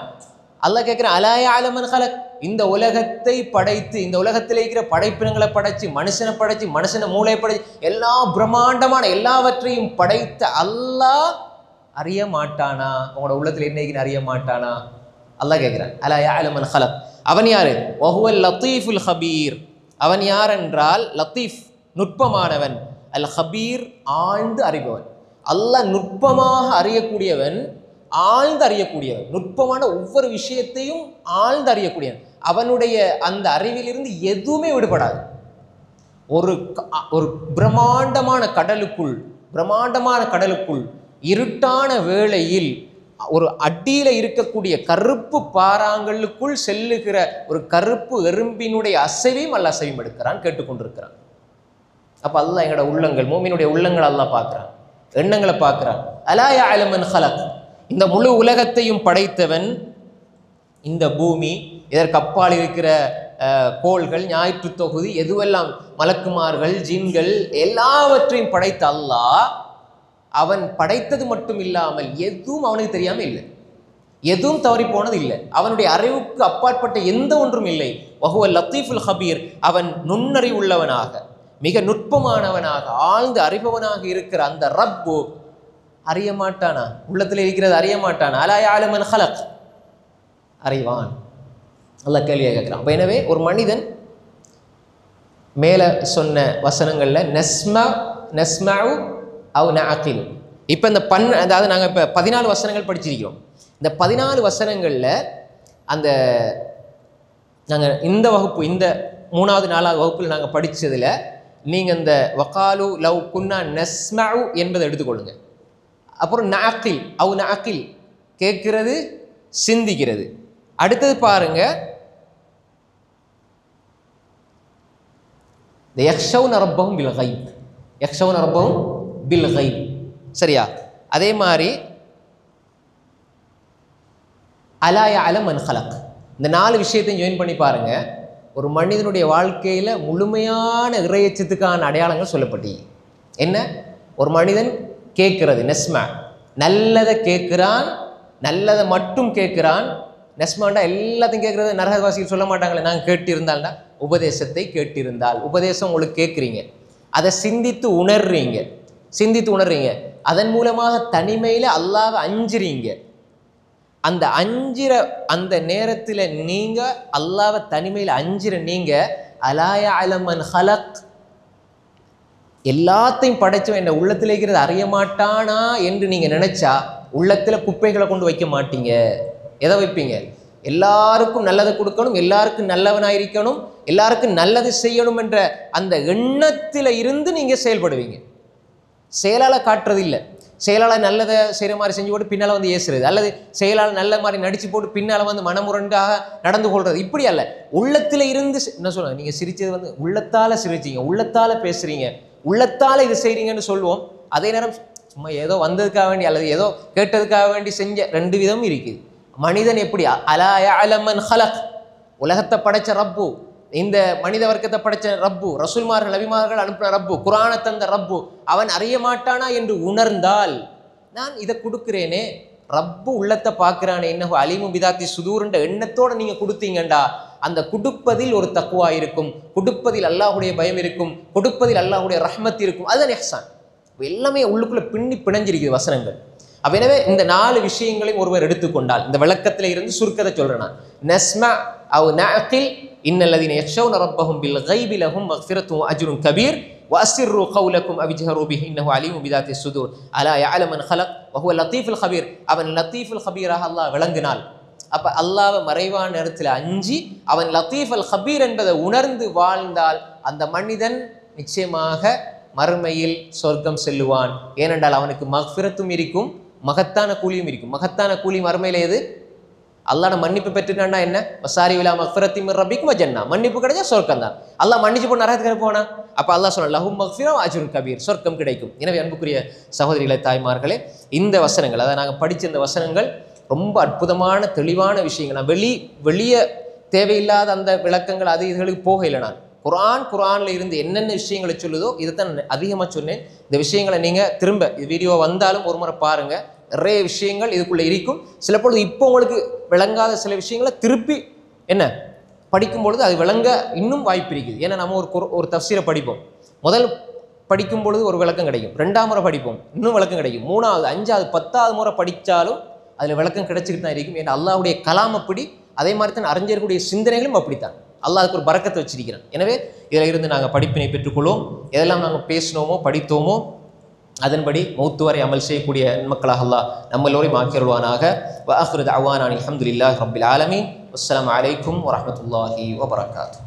அல்லாஹ் கேட்குறான், அலா யஅலமு மன் ஹலக், இந்த உலகத்தை படைத்து இந்த உலகத்தில் இருக்கிற படைப்பினங்களை படைச்சு மனுஷனை படைச்சு மனுஷனை மூளை படைச்சு எல்லா பிரம்மாண்டமான எல்லாவற்றையும் படைத்த அல்லாஹ் அறிய மாட்டானா? உங்களோட உள்ளத்தில் என்ன அறிய மாட்டானா? அல்லாஹ் கேட்கிறான். அலா யஅலமு மன் ஹலக். அவன் யாரு? வஹுவல் லத்தீஃபுல் ஹபீர். அவன் யார் என்றால் லத்தீஃப், நுட்பமானவன், அல் ஹபீர், ஆழ்ந்து அறிபவன். அல்லாஹ் நுட்பமாக அறியக்கூடியவன், ஆழ்ந்து அறியக்கூடியவன். நுட்பமான ஒவ்வொரு விஷயத்தையும் ஆழ்ந்து அறியக்கூடியவன். அவனுடைய அந்த அறிவிலிருந்து எதுவுமே விடுபடாது. ஒரு பிரம்மாண்டமான கடலுக்குள் இருட்டான வேளையில் ஒரு அடியில் இருக்கக்கூடிய கருப்பு பாறாங்களுக்குள் செல்லுகிற ஒரு கருப்பு எறும்பினுடைய அசைவையும் அல்லாஹ் அசைவும் எடுக்கிறான், கேட்டுக்கொண்டிருக்கிறான். அப்ப அல்லாஹ் எங்களோட உள்ளங்கள், மூமினுடைய உள்ளங்கள் அல்லாஹ் பார்க்கிறான், எண்ணங்களை பார்க்கிறான். அலா யஅலமு மன் ஹலக். இந்த முழு உலகத்தையும் படைத்தவன், இந்த பூமி, இதற்கு அப்பால் இருக்கிற கோள்கள், ஞாயிற்று தொகுதி, எதுவெல்லாம் மலக்குமார்கள், ஜின்கள், எல்லாவற்றையும் படைத்த அல்லாஹ், அவன் படைத்தது மட்டும் இல்லாமல் எதுவும் அவனுக்கு தெரியாமல் இல்லை, எதுவும் தவறி போனது இல்லை, அவனுடைய அறிவுக்கு அப்பாற்பட்ட எந்த ஒன்றும் இல்லை. வஹுவல் லத்தீஃபுல் ஹபீர். அவன் நுண்ணறிவுள்ளவனாக, மிக நுட்பமானவனாக, ஆழ்ந்து அறிபவனாக இருக்கிற அந்த ரப்பு அறிய மாட்டானா? உள்ளத்தில் இருக்கிறது அறிய மாட்டானா? அலா யஅலமு மன் ஹலக். அறிவான். அல்லாஹ் கேள்வியாக கேட்கிறான். அப்போ எனவே ஒரு மனிதன் மேலே சொன்ன வசனங்களில் நஸ்மஉ அவ் நஅகில். இப்போ இந்த அதாவது நாங்கள் இப்போ 14 வசனங்கள் படிச்சிருக்கிறோம். இந்த 14 வசனங்களில் அந்த நாங்கள் இந்த வகுப்பு, இந்த 3வது 4வது வகுப்பில் நாங்கள் படித்ததில் நீங்கள் இந்த வகாலு லவ் குன்னா நஸ்மஉ என்பதை எடுத்துக்கொள்ளுங்க. அப்புறம் நஅகில், அவ் நஅகில், கேட்கிறது, சிந்திக்கிறது. அடுத்தது பாருங்க, யக்ஷவுன ரப்பஹும் பில் கைப். யக்ஷவுன ரப்பஹும் பில் கைப். சரியா? அதே மாதிரி அலா யஅலமு மன் ஹலக். இந்த 4 விஷயத்தையும் ஜாயின் பண்ணி பாருங்க. ஒரு மனிதனுடைய வாழ்க்கையில் முழுமையான இறையச்சத்துக்கான அடையாளங்கள் சொல்லப்பட்டி. என்ன? ஒரு மனிதன் கேட்கிறது, நஸ்மா, நல்லதை கேட்கிறான், நல்லதை மட்டும் கேட்கிறான். நஸ்மாண்டா எல்லாத்தையும் கேட்கறது. நரகவாசிகள் சொல்ல மாட்டாங்களே, நாங்கள் கேட்டிருந்தால்டா, உபதேசத்தை கேட்டிருந்தால். உபதேசம் உங்களுக்கு கேட்குறீங்க, அதை சிந்தித்து உணர்றீங்க, அதன் மூலமாக தனிமையில் அல்லாஹ்வை அஞ்சுறீங்க. அந்த அஞ்சிற அந்த நேரத்தில் நீங்கள் அல்லாஹ்வை தனிமையில் அஞ்சிற நீங்கள் அலா யஅலமு மன் ஹலக், எல்லாத்தையும் படைச்சவன் என்ன உள்ளத்தில் இருக்கிறது அறிய மாட்டானா என்று நீங்கள் நினைச்சா உள்ளத்தில் குப்பைகளை கொண்டு வைக்க மாட்டீங்க. எதை வைப்பீங்க? எல்லாருக்கும் நல்லதை கொடுக்கணும், எல்லாருக்கும் நல்லவனாயிருக்கணும், எல்லாருக்கும் நல்லது செய்யணும் என்ற அந்த எண்ணத்தில் இருந்து நீங்கள் செயல்படுவீங்க. செயலால் காட்டுறது இல்லை. செயலால் நல்லதை செய்கிற மாதிரி செஞ்சு போட்டு பின்னால் வந்து ஏசுறது, அல்லது செயலால் நல்ல மாதிரி நடித்து போட்டு பின்னால் வந்து மனமுரண்டாக நடந்து கொள்வது, இப்படி அல்ல. உள்ளத்தில் இருந்து என்ன சொல்லுவாங்க, நீங்கள் சிரித்தது வந்து உள்ளத்தால் சிரிச்சிங்க, உள்ளத்தால் பேசுகிறீங்க, உள்ளத்தால் இது செய்கிறீங்கன்னு சொல்லுவோம். அதே நேரம் சும்மா ஏதோ வந்ததுக்காக வேண்டி அல்லது ஏதோ கேட்டதுக்காக வேண்டி செஞ்ச 2 விதமும் இருக்குது. மனிதன் எப்படி? அலா யஅலமு மன் ஹலக். உலகத்தை படைச்ச ரப்பு, இந்த மனித வர்க்கத்தை படைச்ச ரப்பு, ரசூல்மார்கள், நபிமார்கள் அனுப்பின ரப்பு, குர்ஆனை தந்த ரப்பு, அவன் அறிய மாட்டானா என்று உணர்ந்தால், நான் இதை கொடுக்குறேனே, ரப்பு உள்ளத்தை பார்க்குறானே, இன்னஹு அலீமும் பிதாத்தி சுதூர்ன்ற எண்ணத்தோடு நீங்கள் கொடுத்தீங்கண்டா, அந்த கொடுப்பதில் ஒரு தக்வா இருக்கும், கொடுப்பதில் அல்லாஹுடைய பயம் இருக்கும், கொடுப்பதில் அல்லாஹுடைய ரஹ்மத் இருக்கும். அதுதான் இஹ்சான். எல்லாமே உள்ளுக்குள்ளே பிணைஞ்சிருக்குது வசனங்கள். அப்போ எனவே இந்த 4 விஷயங்களையும் ஒருவர் எடுத்துக்கொண்டால், இந்த விளக்கத்தில் இருந்து சுருக்கத்தை சொல்கிறேன் நான். நஸ்மா அவ் நஅகில் இன்னல்லதீன யக்ஷவுன ரப்பஹும் பில் கைபி லஹும் மக்ஃபிரத்தும் அஜ்ருன் கபீர் வஅஸ்ஸிர்ரு கௌலக்கும் அவிஜ்ஹரு பிஹி இன்னஹு அலீமும் பிதாத்தி சுதூர் அலா யஅலமு மன் ஹலக் வஹுவ லத்தீஃபுல் ஹபீர். அவன் லத்தீஃபுல் ஹபீராக அல்லாஹ் விளங்கினால், அப்போ அல்லாஹ்வை மறைவான நேரத்தில் அஞ்சி அவன் லத்தீஃப் அல் ஹபீர் என்பதை உணர்ந்து வாழ்ந்தால் அந்த மனிதன் நிச்சயமாக மறுமையில் சொர்க்கம் செல்லுவான். ஏனென்றால் அவனுக்கு மக்ஃபிரத்தும் இருக்கும், மகத்தான கூலியும் இருக்கும். மகத்தான கூலி மறுமையில் எது? அல்லாஹ் மன்னிப்பு பெற்றுட்டான்னா என்ன? வசாரி விலா மக்ஃபிரத்தி மிர் ரப்பிக்கும் வஜன்னா. மன்னிப்பு கிடைச்சா சொர்க்கம் தான். அல்லாஹ் மன்னிச்சு போன நரகத்துக்கு போனா அப்போ அல்லாஹ் சொன்ன லஹும் மக்ஃபிரா அஜ்ருன் கபீர், சொர்க்கம் கிடைக்கும். எனவே அன்புக்குரிய சகோதரிகளே, தாய்மார்களே, இந்த வசனங்கள், அதை நாங்கள் படித்த இந்த வசனங்கள் ரொம்ப அற்புதமான தெளிவான விஷயங்கள். நான் வெளியே தேவையில்லாத அந்த விளக்கங்கள் அது இதுகளுக்கு போகலை. நான் குர்ஆனில் இருந்து என்னென்ன விஷயங்களை சொல்லுதோ இதைத்தான் அதிகமாக சொன்னேன். இந்த விஷயங்களை நீங்கள் திரும்ப வீடியோ வந்தாலும் ஒரு முறை பாருங்கள். நிறைய விஷயங்கள் இதுக்குள்ளே இருக்கும். சில பொழுது இப்போ உங்களுக்கு விளங்காத சில விஷயங்களை திருப்பி என்ன படிக்கும் பொழுது அது விளங்க இன்னும் வாய்ப்பு இருக்குது. ஏன்னா நம்ம ஒரு தஃசீரை படிப்போம். முதல் படிக்கும் பொழுது ஒரு விளக்கம் கிடைக்கும், 2ஆம் முறை படிப்போம் இன்னும் விளக்கம் கிடைக்கும், 3வது 5வது 10வது முறை படித்தாலும் அதில் விளக்கம் கிடைச்சிக்கிட்டு தான் இருக்கும். ஏன்னா அல்லாஹ்வுடைய கலாம் அப்படி, அதே மாதிரி தான் அறிஞர்களுடைய சிந்தனைகளும் அப்படித்தான். அல்லாஹ் அதுக்கு ஒரு பரக்கத்தை வச்சிருக்கிறான். எனவே இதில் இருந்து நாங்கள் படிப்பினை பெற்றுக்கொள்வோம். எதெல்லாம் நாங்கள் பேசினோமோ படித்தோமோ அதன்படி மௌத்து வரை அமல் செய்யக்கூடிய மக்களாக அல்லாஹ் நம்ம எல்லோரையும் ஆக்கிருவானாக. வ ஆகிரு தஅவானா அல்ஹம்துலில்லாஹி ரப்பில் ஆலமீன். அஸ்ஸலாமு அலைக்கும் வரஹ்மத்துல்லாஹி வபரகாத்துஹு.